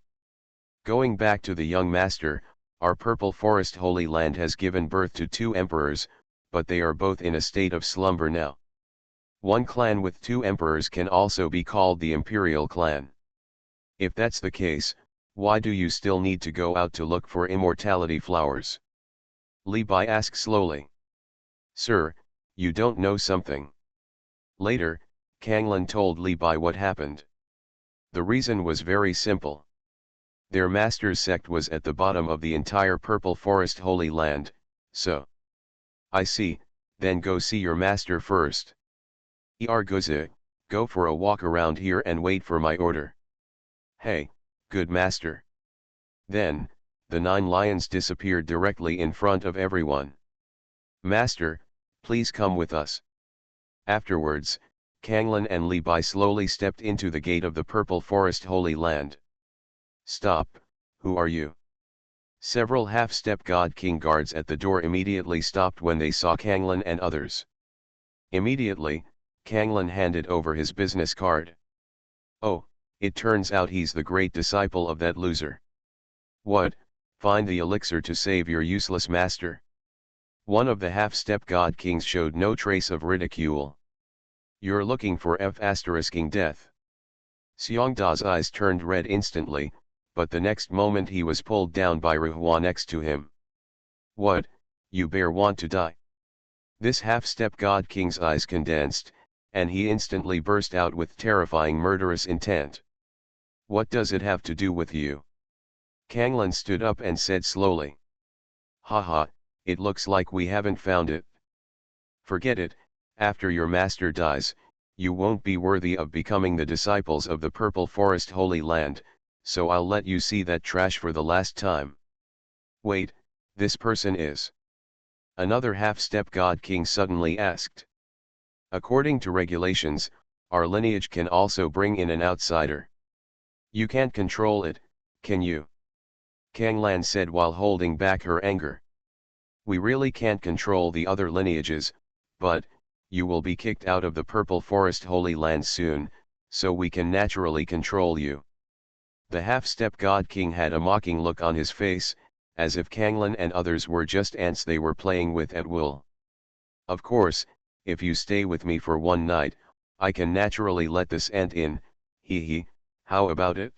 Going back to the young master, our Purple Forest Holy Land has given birth to 2 emperors, but they are both in a state of slumber now. One clan with two emperors can also be called the imperial clan. If that's the case, why do you still need to go out to look for immortality flowers? Li Bai asked slowly. Sir, you don't know something. Later, Kanglan told Li Bai what happened. The reason was very simple. Their master's sect was at the bottom of the entire Purple Forest Holy Land, so. I see, then go see your master first. Goze, go for a walk around here and wait for my order. Hey, good master. Then, the 9 lions disappeared directly in front of everyone. Master, please come with us. Afterwards, Kanglan and Li Bai slowly stepped into the gate of the Purple Forest Holy Land. Stop, who are you? Several half-step God King guards at the door immediately stopped when they saw Kanglan and others. Immediately, Kanglan handed over his business card. Oh, it turns out he's the great disciple of that loser. What, find the elixir to save your useless master? One of the half-step God Kings showed no trace of ridicule. You're looking for F***ing death. Xiangda's eyes turned red instantly, but the next moment he was pulled down by Xuanhuan next to him. What, you bear want to die? This half-step God King's eyes condensed, and he instantly burst out with terrifying murderous intent. What does it have to do with you? Kanglan stood up and said slowly. Haha, it looks like we haven't found it. Forget it, after your master dies, you won't be worthy of becoming the disciples of the Purple Forest Holy Land, so I'll let you see that trash for the last time. Wait, this person is. Another half-step God King suddenly asked. According to regulations, our lineage can also bring in an outsider. You can't control it, can you? Kanglan said while holding back her anger. We really can't control the other lineages, but, you will be kicked out of the Purple Forest Holy Land soon, so we can naturally control you. The half-step God King had a mocking look on his face, as if Kanglan and others were just ants they were playing with at will. Of course, if you stay with me for one night, I can naturally let this ant in, hee, how about it?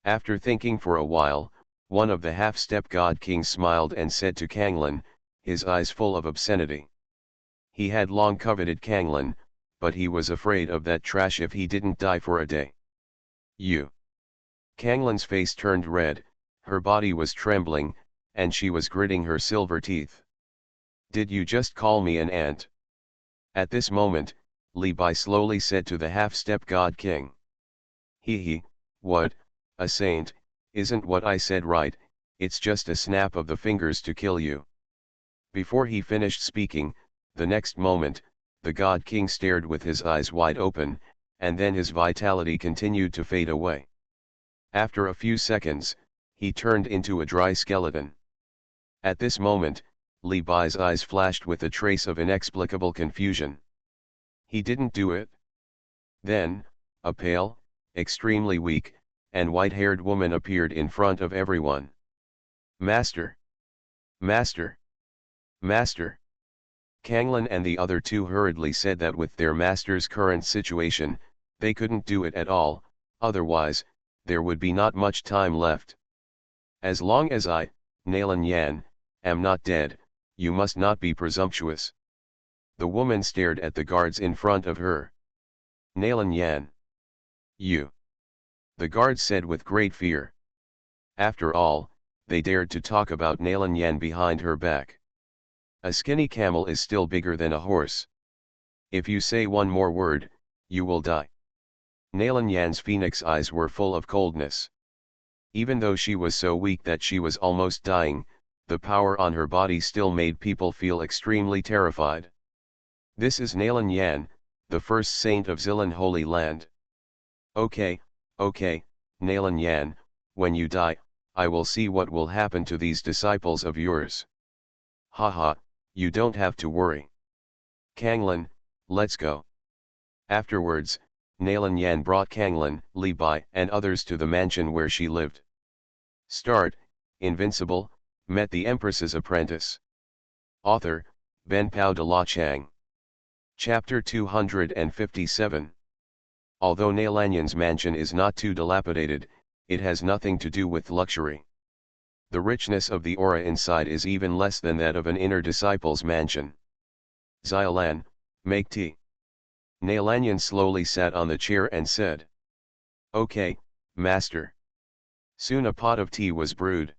After thinking for a while, one of the half-step God Kings smiled and said to Kanglan, his eyes full of obscenity. He had long coveted Kanglan, but he was afraid of that trash if he didn't die for a day. You. Kanglan's face turned red, her body was trembling, and she was gritting her silver teeth. Did you just call me an ant? At this moment, Li Bai slowly said to the half-step God King. What, a saint, isn't what I said right, it's just a snap of the fingers to kill you. Before he finished speaking, the next moment, the God King stared with his eyes wide open, and then his vitality continued to fade away. After a few seconds, he turned into a dry skeleton. At this moment, Li Bai's eyes flashed with a trace of inexplicable confusion. He didn't do it. Then, a pale, extremely weak, and white-haired woman appeared in front of everyone. Master! Master! Master! Kanglan and the other two hurriedly said that with their master's current situation, they couldn't do it at all, otherwise, there would be not much time left. As long as I, Nalan Yan, am not dead, you must not be presumptuous. The woman stared at the guards in front of her. Nalan Yan. You. The guards said with great fear. After all, they dared to talk about Nalan Yan behind her back. A skinny camel is still bigger than a horse. If you say one more word, you will die. Nalan Yan's phoenix eyes were full of coldness. Even though she was so weak that she was almost dying, the power on her body still made people feel extremely terrified. This is Nalan Yan, the first saint of Zilan Holy Land. Okay, Nalan Yan, when you die, I will see what will happen to these disciples of yours. Haha, you don't have to worry. Kanglan, let's go. Afterwards, Nalan Yan brought Kanglan, Li Bai and others to the mansion where she lived. Start, Invincible, met the Empress's apprentice. Author, Ben Pao de la Chang. Chapter 257. Although Nalanyan's mansion is not too dilapidated, it has nothing to do with luxury. The richness of the aura inside is even less than that of an inner disciple's mansion. Xuanhuan, make tea. Nalanyan slowly sat on the chair and said. Okay, master. Soon a pot of tea was brewed.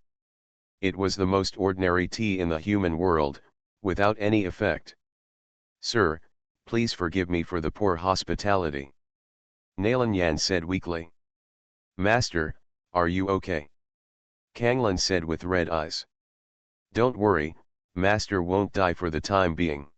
It was the most ordinary tea in the human world, without any effect. Sir, please forgive me for the poor hospitality. Nalanyan said weakly. Master, are you okay? Kanglan said with red eyes. Don't worry, master won't die for the time being.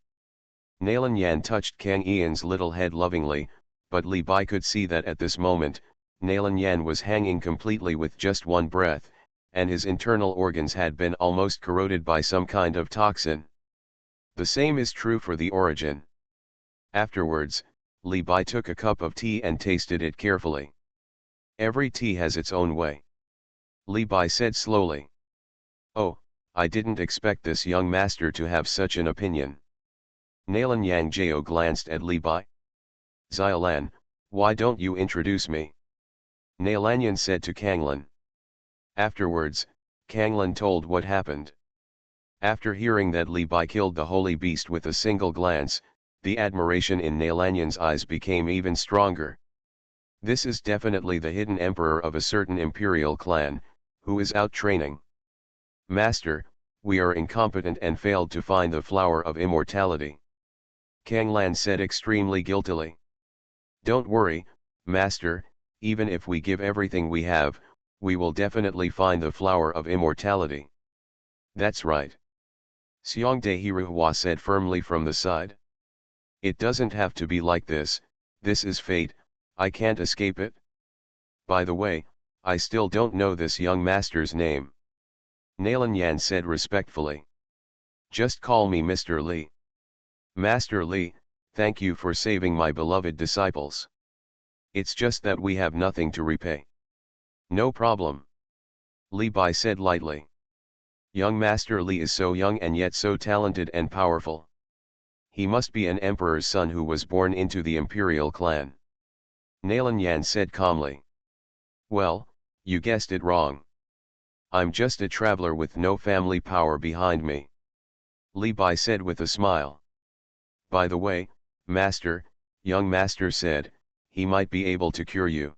Nalanyan touched Kang Ian's little head lovingly, but Li Bai could see that at this moment, Nalanyan was hanging completely with just one breath, and his internal organs had been almost corroded by some kind of toxin. The same is true for the origin. Afterwards, Li Bai took a cup of tea and tasted it carefully. Every tea has its own way. Li Bai said slowly. Oh, I didn't expect this young master to have such an opinion. Nalanyan Jiao glanced at Li Bai. Xuanhuan, why don't you introduce me? Nalanyan said to Kanglan. Afterwards, Kanglan told what happened. After hearing that Li Bai killed the holy beast with a single glance, the admiration in Nalanyan's eyes became even stronger. This is definitely the hidden emperor of a certain imperial clan, who is out training. Master, we are incompetent and failed to find the flower of immortality. Kanglan said extremely guiltily. Don't worry, master, even if we give everything we have, we will definitely find the flower of immortality. That's right. Xuanhuan said firmly from the side. It doesn't have to be like this is fate, I can't escape it. By the way, I still don't know this young master's name. Nalanyan said respectfully. Just call me Mr. Li. Master Li, thank you for saving my beloved disciples. It's just that we have nothing to repay. No problem. Li Bai said lightly. Young Master Li is so young and yet so talented and powerful. He must be an emperor's son who was born into the imperial clan. Nalanyan said calmly. Well, you guessed it wrong. I'm just a traveler with no family power behind me. Li Bai said with a smile. By the way, master, young master said, he might be able to cure you.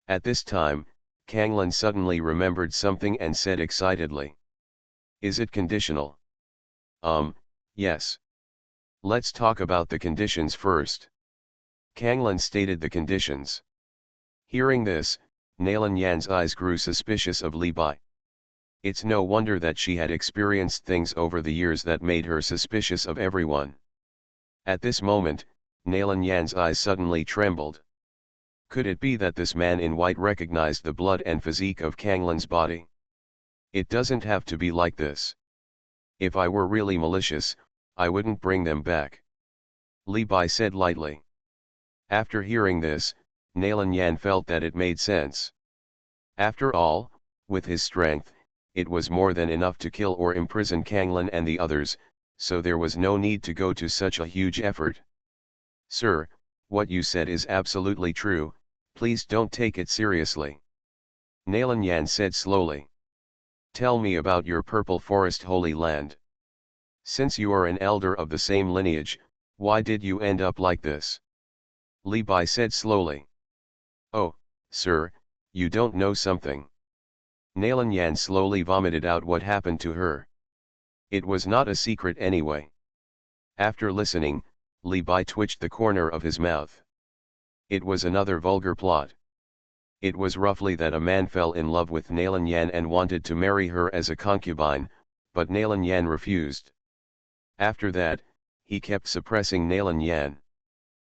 At this time, Kanglan suddenly remembered something and said excitedly. Is it conditional? Yes. Let's talk about the conditions first. Kanglan stated the conditions. Hearing this, Nalanyan's eyes grew suspicious of Li Bai. It's no wonder that she had experienced things over the years that made her suspicious of everyone. At this moment, Nalanyan's eyes suddenly trembled. Could it be that this man in white recognized the blood and physique of Kanglan's body? It doesn't have to be like this. If I were really malicious, I wouldn't bring them back. Li Bai said lightly. After hearing this, Nalanyan felt that it made sense. After all, with his strength, it was more than enough to kill or imprison Kanglan and the others, so there was no need to go to such a huge effort. Sir, what you said is absolutely true, please don't take it seriously. Nalanyan said slowly. Tell me about your Purple Forest Holy Land. Since you are an elder of the same lineage, why did you end up like this? Li Bai said slowly. Oh, sir, you don't know something. Nalanyan slowly vomited out what happened to her. It was not a secret anyway. After listening, Li Bai twitched the corner of his mouth. It was another vulgar plot. It was roughly that a man fell in love with Nalanyan and wanted to marry her as a concubine, but Nalanyan refused. After that, he kept suppressing Nalanyan.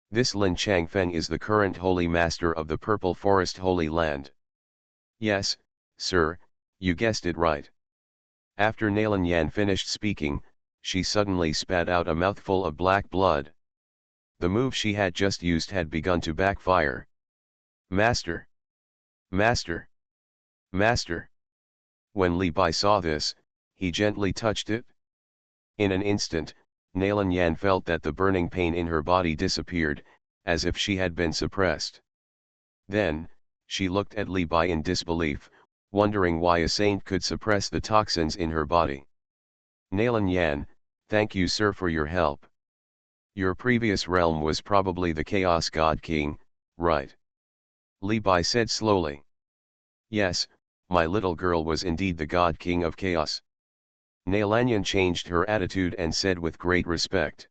This Lin Changfeng is the current holy master of the Purple Forest Holy Land. Yes, sir, you guessed it right. After Nalanyan finished speaking, she suddenly spat out a mouthful of black blood. The move she had just used had begun to backfire. Master! Master! Master! When Li Bai saw this, he gently touched it. In an instant, Nalan Yan felt that the burning pain in her body disappeared, as if she had been suppressed. Then, she looked at Li Bai in disbelief, wondering why a saint could suppress the toxins in her body. Nalan Yan, thank you sir for your help. Your previous realm was probably the Chaos God King, right? Li Bai said slowly. Yes, my little girl was indeed the God King of Chaos. Nalanyan changed her attitude and said with great respect.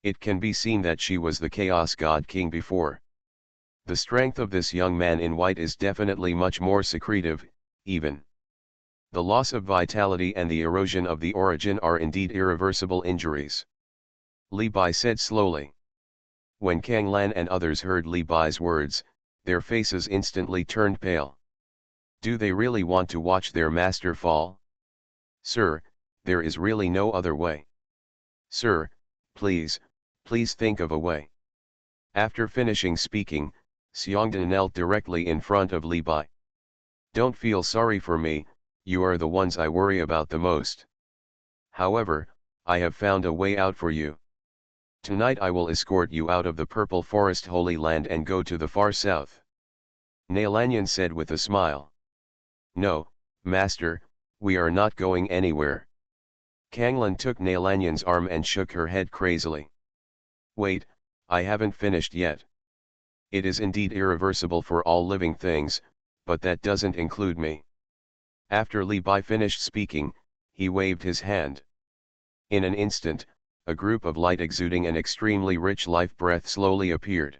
It can be seen that she was the Chaos God King before. The strength of this young man in white is definitely much more secretive, even. The loss of vitality and the erosion of the origin are indeed irreversible injuries. Li Bai said slowly. When Kang Lan and others heard Li Bai's words, their faces instantly turned pale. Do they really want to watch their master fall? Sir, there is really no other way. Sir, please think of a way. After finishing speaking, Xuanhuan knelt directly in front of Li Bai. Don't feel sorry for me, you are the ones I worry about the most. However, I have found a way out for you. Tonight I will escort you out of the Purple Forest Holy Land and go to the far south. Nalanyan said with a smile. No, Master, we are not going anywhere. Kanglan took Nalanyan's arm and shook her head crazily. Wait, I haven't finished yet. It is indeed irreversible for all living things, but that doesn't include me. After Li Bai finished speaking, he waved his hand. In an instant, a group of light exuding an extremely rich life breath slowly appeared.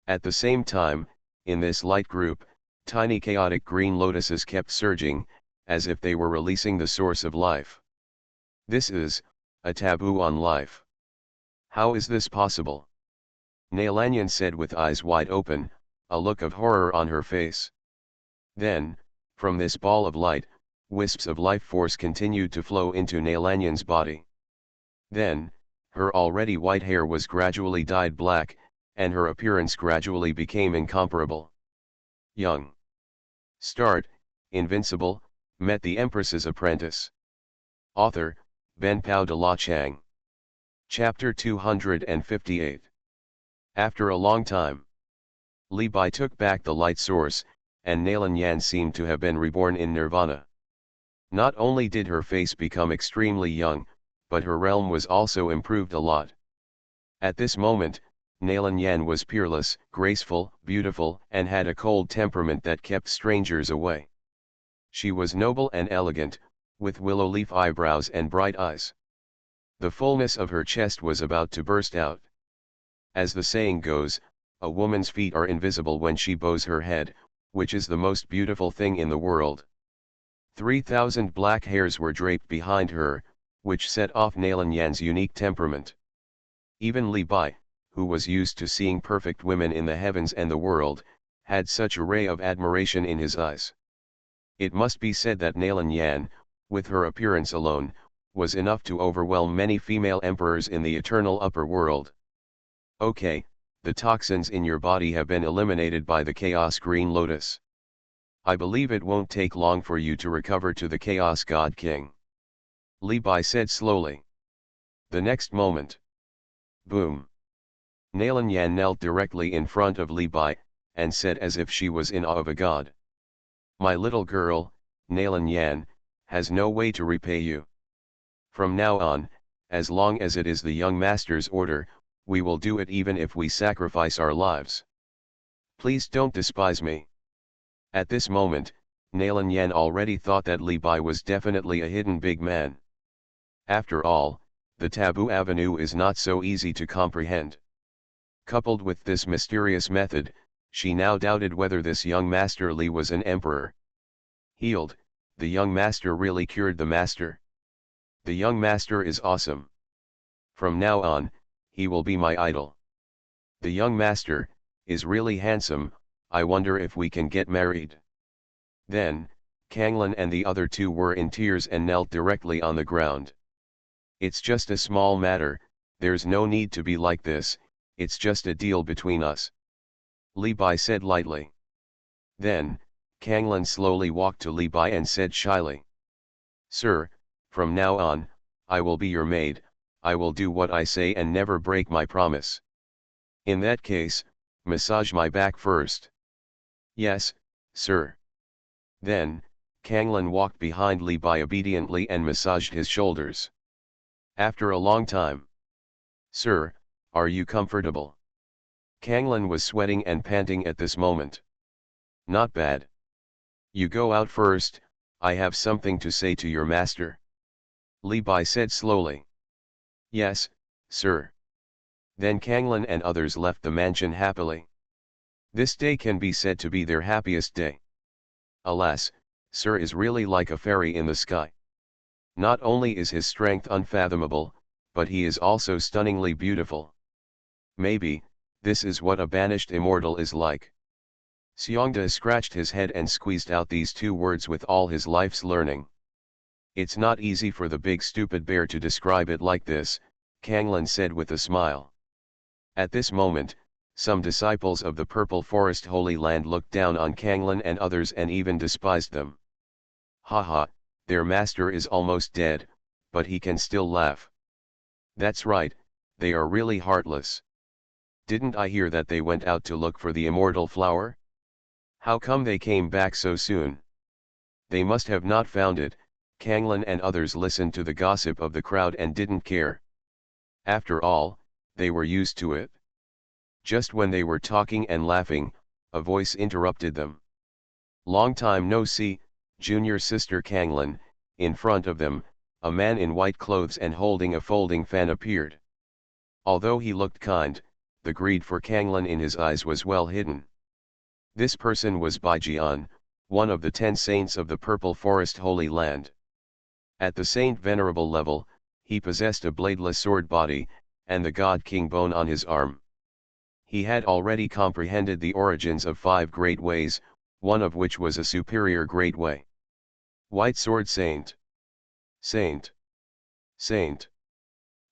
At the same time, in this light group, tiny chaotic green lotuses kept surging, as if they were releasing the source of life. This is a taboo on life. How is this possible? Nalanyan said with eyes wide open, a look of horror on her face. Then, from this ball of light, wisps of life force continued to flow into Nalanyan's body. Then, her already white hair was gradually dyed black, and her appearance gradually became incomparable. Young. Start, Invincible, met the Empress's apprentice. Author, Ben Pao de la Chang. Chapter 258. After a long time, Li Bai took back the light source, and Nalan Yan seemed to have been reborn in nirvana. Not only did her face become extremely young, but her realm was also improved a lot. At this moment, Nalan Yan was peerless, graceful, beautiful, and had a cold temperament that kept strangers away. She was noble and elegant, with willow leaf eyebrows and bright eyes. The fullness of her chest was about to burst out. As the saying goes, a woman's feet are invisible when she bows her head, which is the most beautiful thing in the world. 3,000 black hairs were draped behind her, which set off Nalan Yan's unique temperament. Even Li Bai, who was used to seeing perfect women in the heavens and the world, had such a ray of admiration in his eyes. It must be said that Nalan Yan, with her appearance alone, was enough to overwhelm many female emperors in the eternal upper world. Okay, the toxins in your body have been eliminated by the Chaos Green Lotus. I believe it won't take long for you to recover to the Chaos God King. Li Bai said slowly. The next moment. Boom. Nalan Yan knelt directly in front of Li Bai, and said as if she was in awe of a god. My little girl, Nalan Yan, has no way to repay you. From now on, as long as it is the young master's order, we will do it even if we sacrifice our lives. Please don't despise me. At this moment, Nalan Yan already thought that Li Bai was definitely a hidden big man. After all, the taboo avenue is not so easy to comprehend. Coupled with this mysterious method, she now doubted whether this young master Li was an emperor. Healed, the young master really cured the master. The young master is awesome. From now on, he will be my idol. The young master is really handsome, I wonder if we can get married. Then, Kanglan and the other two were in tears and knelt directly on the ground. It's just a small matter, there's no need to be like this, it's just a deal between us. Li Bai said lightly. Then, Kanglan slowly walked to Li Bai and said shyly. Sir, from now on, I will be your maid, I will do what I say and never break my promise. In that case, massage my back first. Yes, sir. Then, Kanglan walked behind Li Bai obediently and massaged his shoulders. After a long time. Sir, are you comfortable? Kanglan was sweating and panting at this moment. Not bad. You go out first, I have something to say to your master. Li Bai said slowly. Yes, sir. Then Kanglan and others left the mansion happily. This day can be said to be their happiest day. Alas, Sir is really like a fairy in the sky. Not only is his strength unfathomable, but he is also stunningly beautiful. Maybe, this is what a banished immortal is like. Xiongda scratched his head and squeezed out these two words with all his life's learning. It's not easy for the big stupid bear to describe it like this, Kanglan said with a smile. At this moment, some disciples of the Purple Forest Holy Land looked down on Kanglan and others and even despised them. Haha, their master is almost dead, but he can still laugh. That's right, they are really heartless. Didn't I hear that they went out to look for the immortal flower? How come they came back so soon? They must have not found it. Kanglan and others listened to the gossip of the crowd and didn't care. After all, they were used to it. Just when they were talking and laughing, a voice interrupted them. Long time no see, junior sister Kanglan. In front of them, a man in white clothes and holding a folding fan appeared. Although he looked kind, the greed for Kanglan in his eyes was well hidden. This person was Baijian, one of the 10 saints of the Purple Forest Holy Land. At the saint venerable level, he possessed a bladeless sword body, and the god king bone on his arm. He had already comprehended the origins of 5 great ways, one of which was a superior great way. White Sword Saint. Saint. Saint.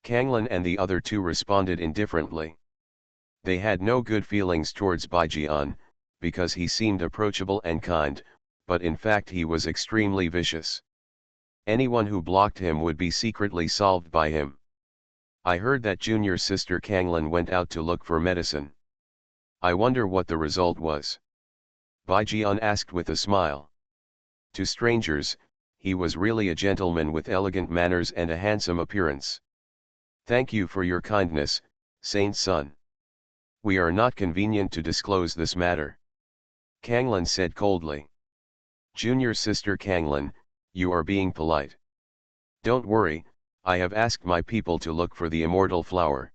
Kanglan and the other two responded indifferently. They had no good feelings towards Baijian, because he seemed approachable and kind, but in fact he was extremely vicious. Anyone who blocked him would be secretly solved by him. I heard that junior sister Kanglan went out to look for medicine. I wonder what the result was. Baijian asked with a smile. To strangers, he was really a gentleman with elegant manners and a handsome appearance. Thank you for your kindness, Saint's son. We are not convenient to disclose this matter. Kanglan said coldly. Junior sister Kanglan, you are being polite. Don't worry, I have asked my people to look for the immortal flower.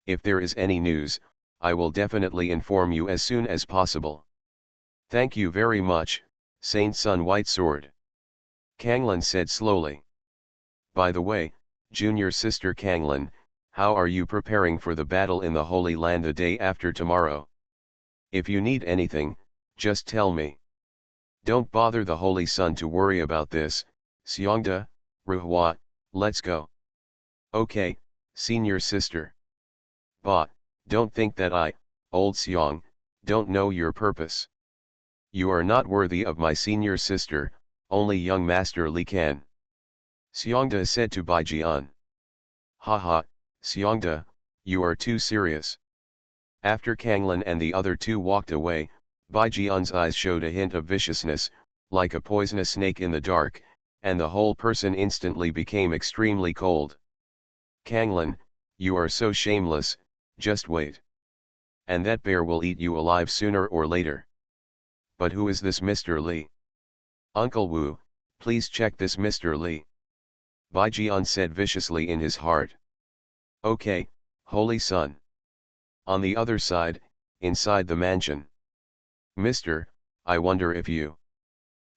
If there is any news, I will definitely inform you as soon as possible. Thank you very much, Saint Sun White Sword. Kanglan said slowly. By the way, junior sister Kanglan, how are you preparing for the battle in the Holy Land the day after tomorrow? If you need anything, just tell me. Don't bother the Holy Sun to worry about this, Xiongda, Ruhua, let's go. Okay, senior sister. Bah, don't think that I, old Xiong, don't know your purpose. You are not worthy of my senior sister, only young Master Li can. Xiongda said to Baijian. Haha, Xiongda, you are too serious. After Kanglan and the other two walked away, Baijian's eyes showed a hint of viciousness, like a poisonous snake in the dark, and the whole person instantly became extremely cold. Kanglan, you are so shameless, just wait. And that bear will eat you alive sooner or later. But who is this Mr. Li? Uncle Wu, please check this Mr. Li. Baijian said viciously in his heart. Okay, Holy Sun. On the other side, inside the mansion. Mister, I wonder if you.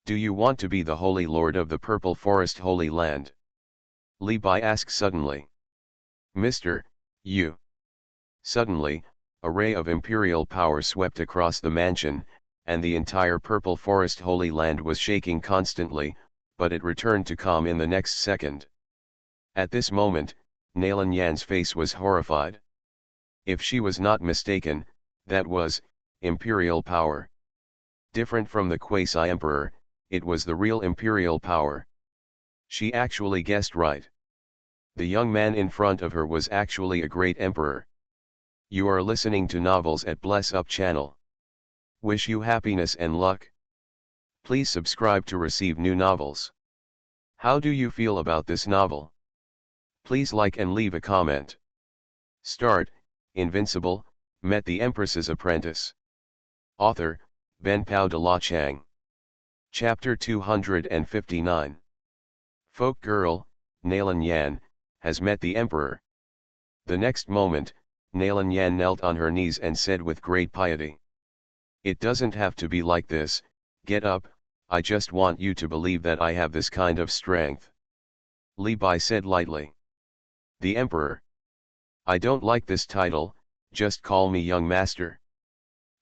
Do you want to be the Holy Lord of the Purple Forest Holy Land? Li Bai asked suddenly. Mister, you. Suddenly, a ray of imperial power swept across the mansion, and the entire Purple Forest Holy Land was shaking constantly, but it returned to calm in the next second. At this moment, Nalan Yan's face was horrified. If she was not mistaken, that was imperial power. Different from the quasi-emperor, it was the real imperial power. She actually guessed right. The young man in front of her was actually a great emperor. You are listening to Novels at Bless Up channel. Wish you happiness and luck. Please subscribe to receive new novels. How do you feel about this novel? Please like and leave a comment. Start, Invincible, met the Empress's apprentice. Author, Ben Pao de la Chang. Chapter 259. Folk girl, Nalan Yan, has met the emperor. The next moment, Nalan Yan knelt on her knees and said with great piety. It doesn't have to be like this, get up, I just want you to believe that I have this kind of strength. Li Bai said lightly. The emperor. I don't like this title, just call me young master.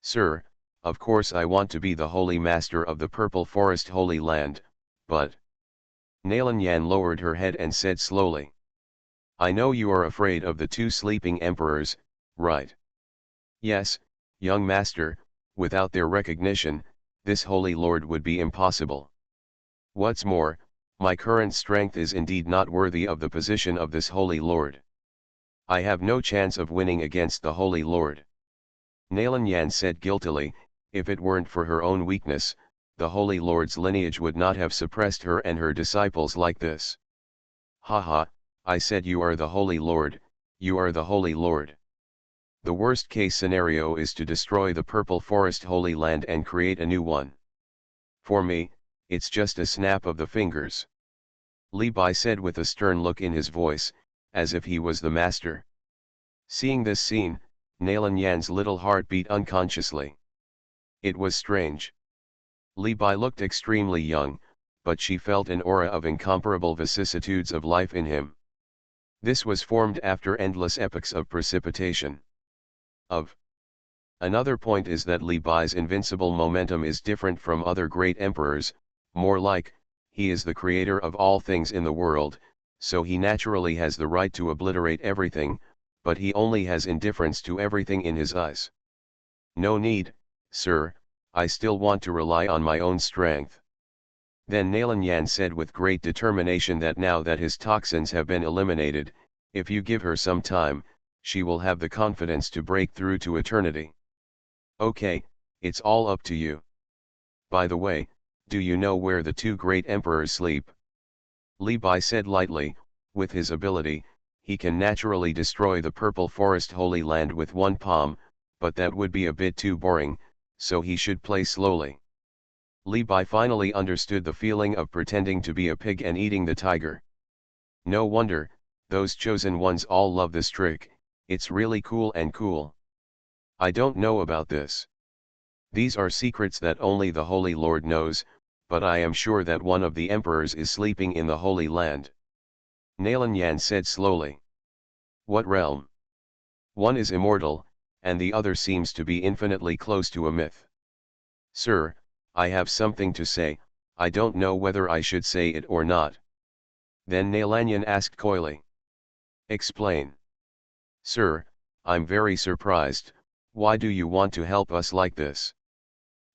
Sir, of course I want to be the holy master of the Purple Forest Holy Land, but... Nalan Yan lowered her head and said slowly. I know you are afraid of the two sleeping emperors, right? Yes, young master, without their recognition, this holy lord would be impossible. What's more, my current strength is indeed not worthy of the position of this holy lord. I have no chance of winning against the holy lord. Nalan Yan said guiltily, if it weren't for her own weakness, the holy lord's lineage would not have suppressed her and her disciples like this. Haha, I said you are the holy lord, you are the holy lord. The worst case scenario is to destroy the Purple Forest Holy Land and create a new one. For me, it's just a snap of the fingers. Li Bai said with a stern look in his voice, as if he was the master. Seeing this scene, Nalan Yan's little heart beat unconsciously. It was strange. Li Bai looked extremely young, but she felt an aura of incomparable vicissitudes of life in him. This was formed after endless epochs of precipitation. Another point is that Li Bai's invincible momentum is different from other great emperors, more like, he is the creator of all things in the world, so he naturally has the right to obliterate everything, but he only has indifference to everything in his eyes. No need, sir, I still want to rely on my own strength. Then Nalan Yan said with great determination that now that his toxins have been eliminated, if you give her some time, she will have the confidence to break through to eternity. Okay, it's all up to you. By the way, do you know where the two great emperors sleep? Li Bai said lightly, with his ability, he can naturally destroy the Purple Forest Holy Land with one palm, but that would be a bit too boring, so he should play slowly. Li Bai finally understood the feeling of pretending to be a pig and eating the tiger. No wonder, those chosen ones all love this trick, it's really cool and cool. I don't know about this. These are secrets that only the Holy Lord knows, but I am sure that one of the emperors is sleeping in the Holy Land. Nalan Yan said slowly. What realm? One is immortal, and the other seems to be infinitely close to a myth. Sir, I have something to say, I don't know whether I should say it or not. Then Nalan Yan asked coyly. Explain. Sir, I'm very surprised, why do you want to help us like this?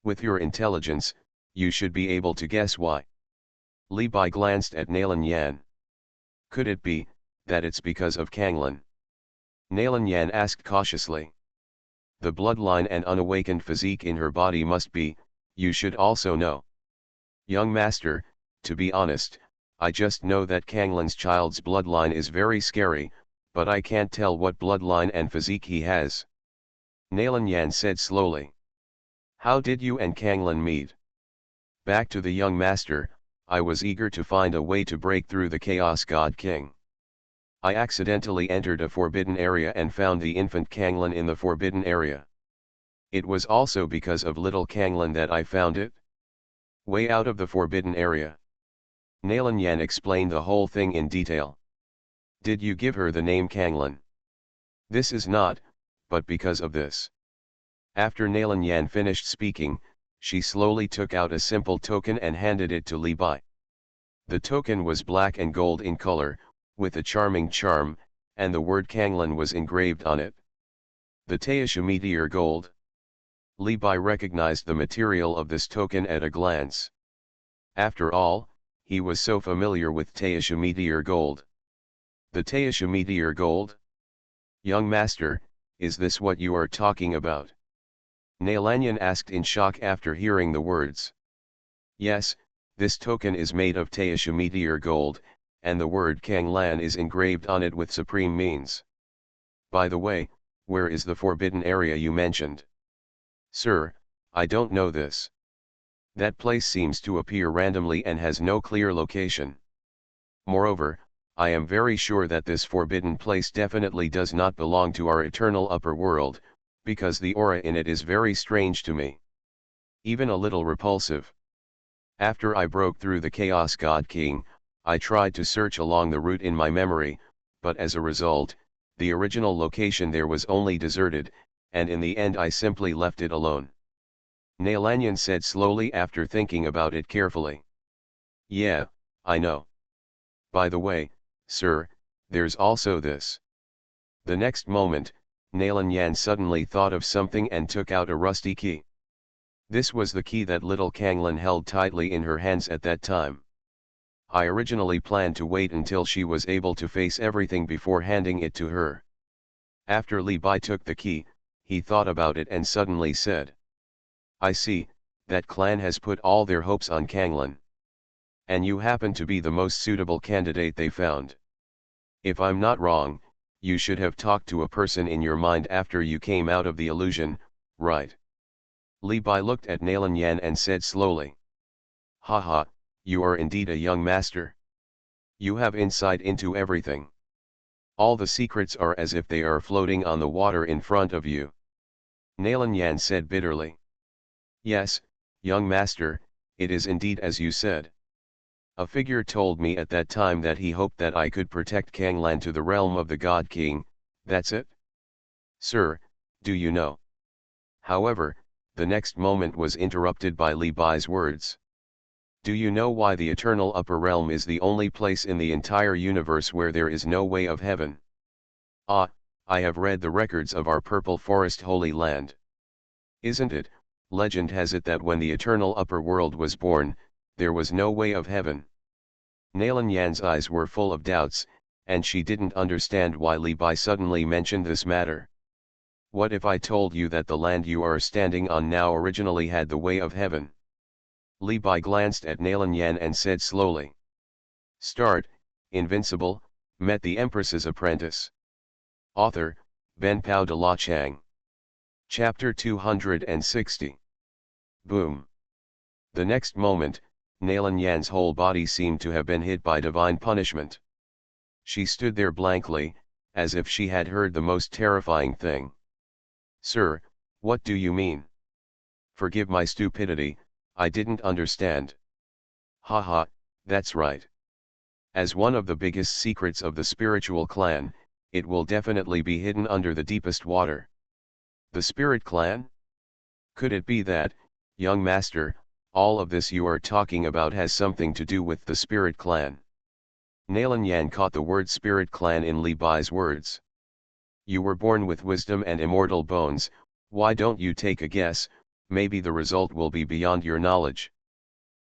With your intelligence, you should be able to guess why. Li Bai glanced at Nalan Yan. Could it be, that it's because of Kanglan? Nalan Yan asked cautiously. The bloodline and unawakened physique in her body must be, you should also know. Young master, to be honest, I just know that Kanglan's child's bloodline is very scary, but I can't tell what bloodline and physique he has. Nalan Yan said slowly. How did you and Kanglan meet? Back to the young master, I was eager to find a way to break through the Chaos God King. I accidentally entered a forbidden area and found the infant Kanglan in the forbidden area. It was also because of little Kanglan that I found it. Way out of the forbidden area. Nalan Yan explained the whole thing in detail. Did you give her the name Kanglan? This is not, but because of this. After Nalan Yan finished speaking, she slowly took out a simple token and handed it to Li Bai. The token was black and gold in color, with a charming charm, and the word Kanglan was engraved on it. The Teisha meteor gold. Li Bai recognized the material of this token at a glance. After all, he was so familiar with Teisha meteor gold. The Taisha meteor gold? Young master, is this what you are talking about? Nalanyan asked in shock after hearing the words. Yes, this token is made of Taisha meteor gold, and the word Kanglan is engraved on it with supreme means. By the way, where is the forbidden area you mentioned? Sir, I don't know this. That place seems to appear randomly and has no clear location. Moreover, I am very sure that this forbidden place definitely does not belong to our eternal upper world, because the aura in it is very strange to me. Even a little repulsive. After I broke through the Chaos God King, I tried to search along the route in my memory, but as a result, the original location there was only deserted, and in the end I simply left it alone. Nalanyan said slowly after thinking about it carefully. Yeah, I know. By the way, sir, there's also this. The next moment, Nalanyan suddenly thought of something and took out a rusty key. This was the key that little Kanglan held tightly in her hands at that time. I originally planned to wait until she was able to face everything before handing it to her. After Li Bai took the key, he thought about it and suddenly said. I see, that clan has put all their hopes on Kanglan. And you happen to be the most suitable candidate they found. If I'm not wrong, you should have talked to a person in your mind after you came out of the illusion, right? Li Bai looked at Nalanyan and said slowly. Haha, you are indeed a young master. You have insight into everything. All the secrets are as if they are floating on the water in front of you. Nalanyan said bitterly. Yes, young master, it is indeed as you said. A figure told me at that time that he hoped that I could protect Kanglan to the realm of the God King, that's it? Sir, do you know? However, the next moment was interrupted by Li Bai's words. Do you know why the eternal upper realm is the only place in the entire universe where there is no way of heaven? Ah, I have read the records of our Purple Forest Holy Land. Isn't it? Legend has it that when the eternal upper world was born, there was no way of heaven. Nalanyan's eyes were full of doubts, and she didn't understand why Li Bai suddenly mentioned this matter. What if I told you that the land you are standing on now originally had the way of heaven? Li Bai glanced at Nalanyan and said slowly. Start, Invincible, met the Empress's apprentice. Author, Ben Pao de la Chang. Chapter 260. Boom. The next moment, Nalanyan's whole body seemed to have been hit by divine punishment. She stood there blankly, as if she had heard the most terrifying thing. Sir, what do you mean? Forgive my stupidity, I didn't understand. Haha, that's right. As one of the biggest secrets of the spiritual clan, it will definitely be hidden under the deepest water. The spirit clan? Could it be that, young master, all of this you are talking about has something to do with the spirit clan? Nalanyan caught the word spirit clan in Li Bai's words. You were born with wisdom and immortal bones, why don't you take a guess, maybe the result will be beyond your knowledge.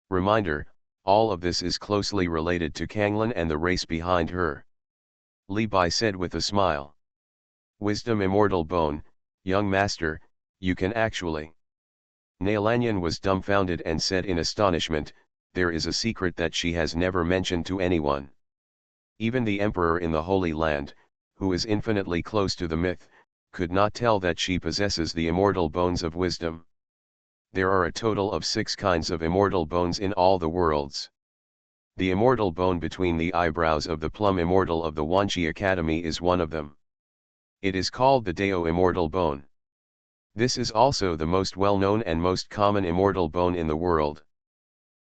Reminder, all of this is closely related to Kanglan and the race behind her. Li Bai said with a smile. Wisdom immortal bone, young master, you can actually. Nalanyan was dumbfounded and said in astonishment, there is a secret that she has never mentioned to anyone. Even the emperor in the Holy Land, who is infinitely close to the myth, could not tell that she possesses the immortal bones of wisdom. There are a total of 6 kinds of immortal bones in all the worlds. The immortal bone between the eyebrows of the plum immortal of the Wanchi Academy is one of them. It is called the Dao immortal bone. This is also the most well-known and most common immortal bone in the world.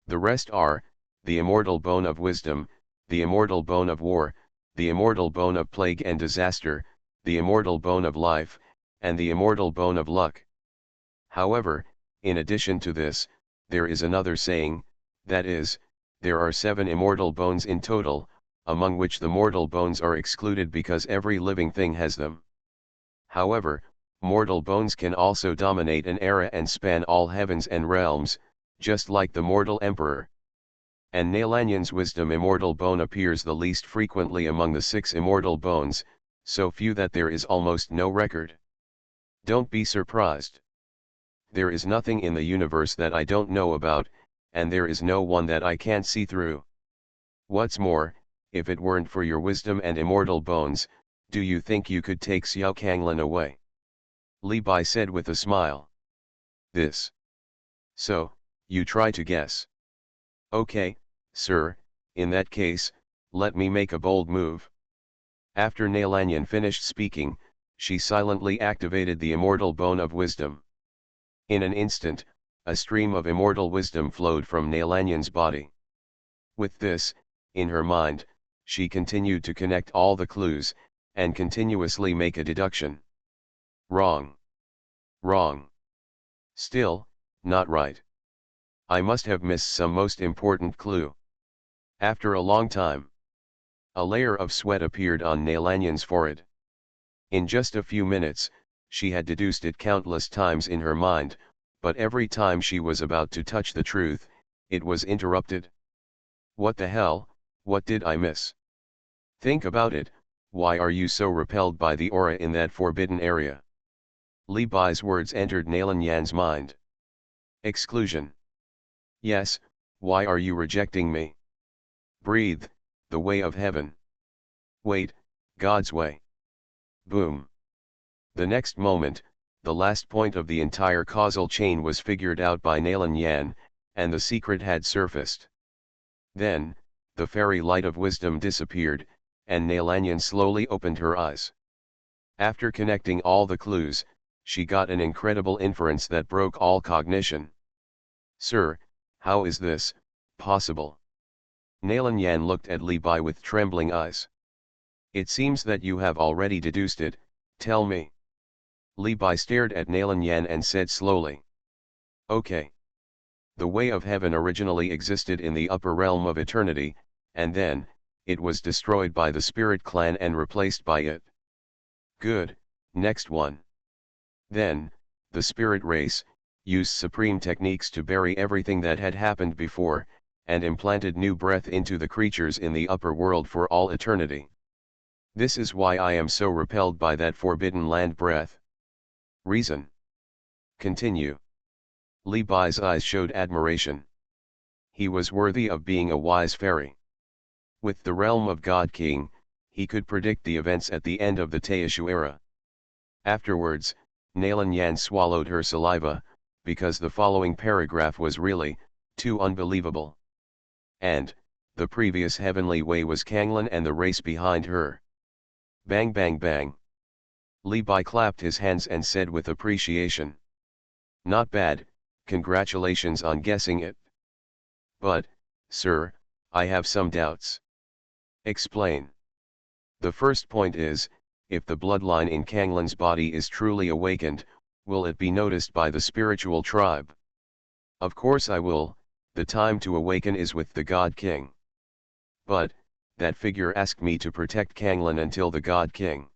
The rest are, the immortal bone of wisdom, the immortal bone of war, the immortal bone of plague and disaster, the immortal bone of life, and the immortal bone of luck. However, in addition to this, there is another saying, that is, there are 7 immortal bones in total, among which the mortal bones are excluded because every living thing has them. However, mortal bones can also dominate an era and span all heavens and realms, just like the mortal emperor. And Nalanyan's wisdom immortal bone appears the least frequently among the 6 immortal bones, so few that there is almost no record. Don't be surprised. There is nothing in the universe that I don't know about, and there is no one that I can't see through. What's more, if it weren't for your wisdom and immortal bones, do you think you could take Xiao Kanglan away? Li Bai said with a smile. This. So, you try to guess. Okay, sir, in that case, let me make a bold move. After Nalanyan finished speaking, she silently activated the immortal bone of wisdom. In an instant, a stream of immortal wisdom flowed from Nalanyan's body. With this, in her mind, she continued to connect all the clues, and continuously make a deduction. Wrong. Wrong. Still, not right. I must have missed some most important clue. After a long time, a layer of sweat appeared on Nalanyan's forehead. In just a few minutes, she had deduced it countless times in her mind, but every time she was about to touch the truth, it was interrupted. What the hell, what did I miss? Think about it, why are you so repelled by the aura in that forbidden area? Li Bai's words entered Nalanyan's mind. Exclusion. Yes, why are you rejecting me? Breathe, the way of heaven. Wait, God's way. Boom. The next moment, the last point of the entire causal chain was figured out by Nalanyan, and the secret had surfaced. Then, the fairy light of wisdom disappeared, and Nalanyan slowly opened her eyes. After connecting all the clues, she got an incredible inference that broke all cognition. Sir, how is this possible? Nalanyan looked at Li Bai with trembling eyes. It seems that you have already deduced it, tell me. Li Bai stared at Nalanyan and said slowly. Okay. The way of heaven originally existed in the upper realm of eternity, and then, it was destroyed by the spirit clan and replaced by it. Good, next one. Then, the spirit race, used supreme techniques to bury everything that had happened before, and implanted new breath into the creatures in the upper world for all eternity. This is why I am so repelled by that forbidden land breath. Reason. Continue. Li Bai's eyes showed admiration. He was worthy of being a wise fairy. With the realm of God King, he could predict the events at the end of the Taishu era. Afterwards, Nalanyan swallowed her saliva, because the following paragraph was really, too unbelievable. And, the previous heavenly way was Kanglan and the race behind her. Bang bang bang. Li Bai clapped his hands and said with appreciation. Not bad, congratulations on guessing it. But, sir, I have some doubts. Explain. The first point is, if the bloodline in Kanglan's body is truly awakened, will it be noticed by the spiritual tribe? Of course I will, the time to awaken is with the God King. But, that figure asked me to protect Kanglan until the God King.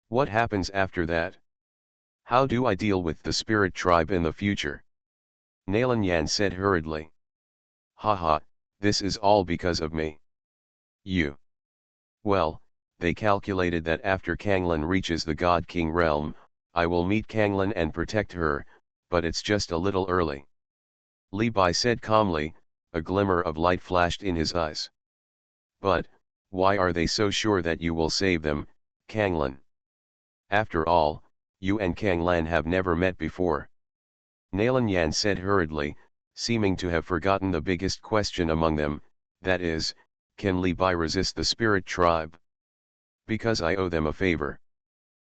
What happens after that? How do I deal with the spirit tribe in the future? Nalanyan said hurriedly. Haha, this is all because of me. You. Well, they calculated that after Kanglan reaches the God King realm, I will meet Kanglan and protect her, but it's just a little early. Li Bai said calmly, a glimmer of light flashed in his eyes. But, why are they so sure that you will save them, Kanglan? After all, you and Kanglan have never met before. Nalanyan said hurriedly, seeming to have forgotten the biggest question among them, that is, can Li Bai resist the spirit tribe? Because I owe them a favor.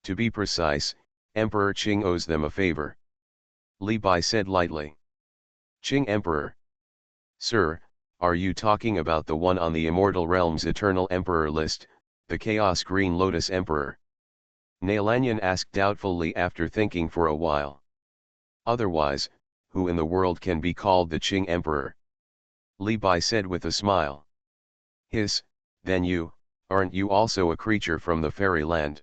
To be precise, Emperor Qing owes them a favor. Li Bai said lightly. Qing Emperor. Sir, are you talking about the one on the Immortal Realm's Eternal Emperor list, the Chaos Green Lotus Emperor? Nalanyan asked doubtfully after thinking for a while. Otherwise, who in the world can be called the Qing Emperor? Li Bai said with a smile. Then you, aren't you also a creature from the fairyland?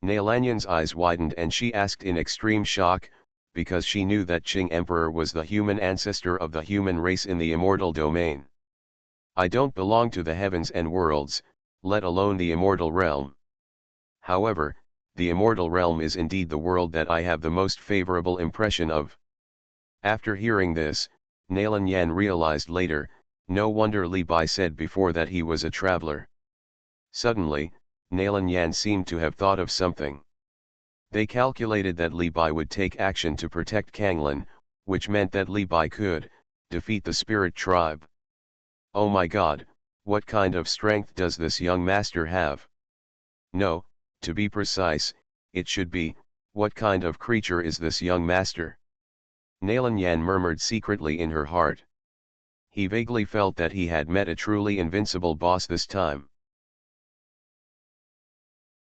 Nalanyan's eyes widened and she asked in extreme shock, because she knew that Qing Emperor was the human ancestor of the human race in the immortal domain. I don't belong to the heavens and worlds, let alone the immortal realm. However, the immortal realm is indeed the world that I have the most favorable impression of. After hearing this, Nalan realized later, no wonder Li Bai said before that he was a traveler. Suddenly, Nalan seemed to have thought of something. They calculated that Li Bai would take action to protect Kanglan, which meant that Li Bai could defeat the spirit tribe. Oh my god, what kind of strength does this young master have? No, to be precise, it should be, what kind of creature is this young master? Nalan murmured secretly in her heart. He vaguely felt that he had met a truly invincible boss this time.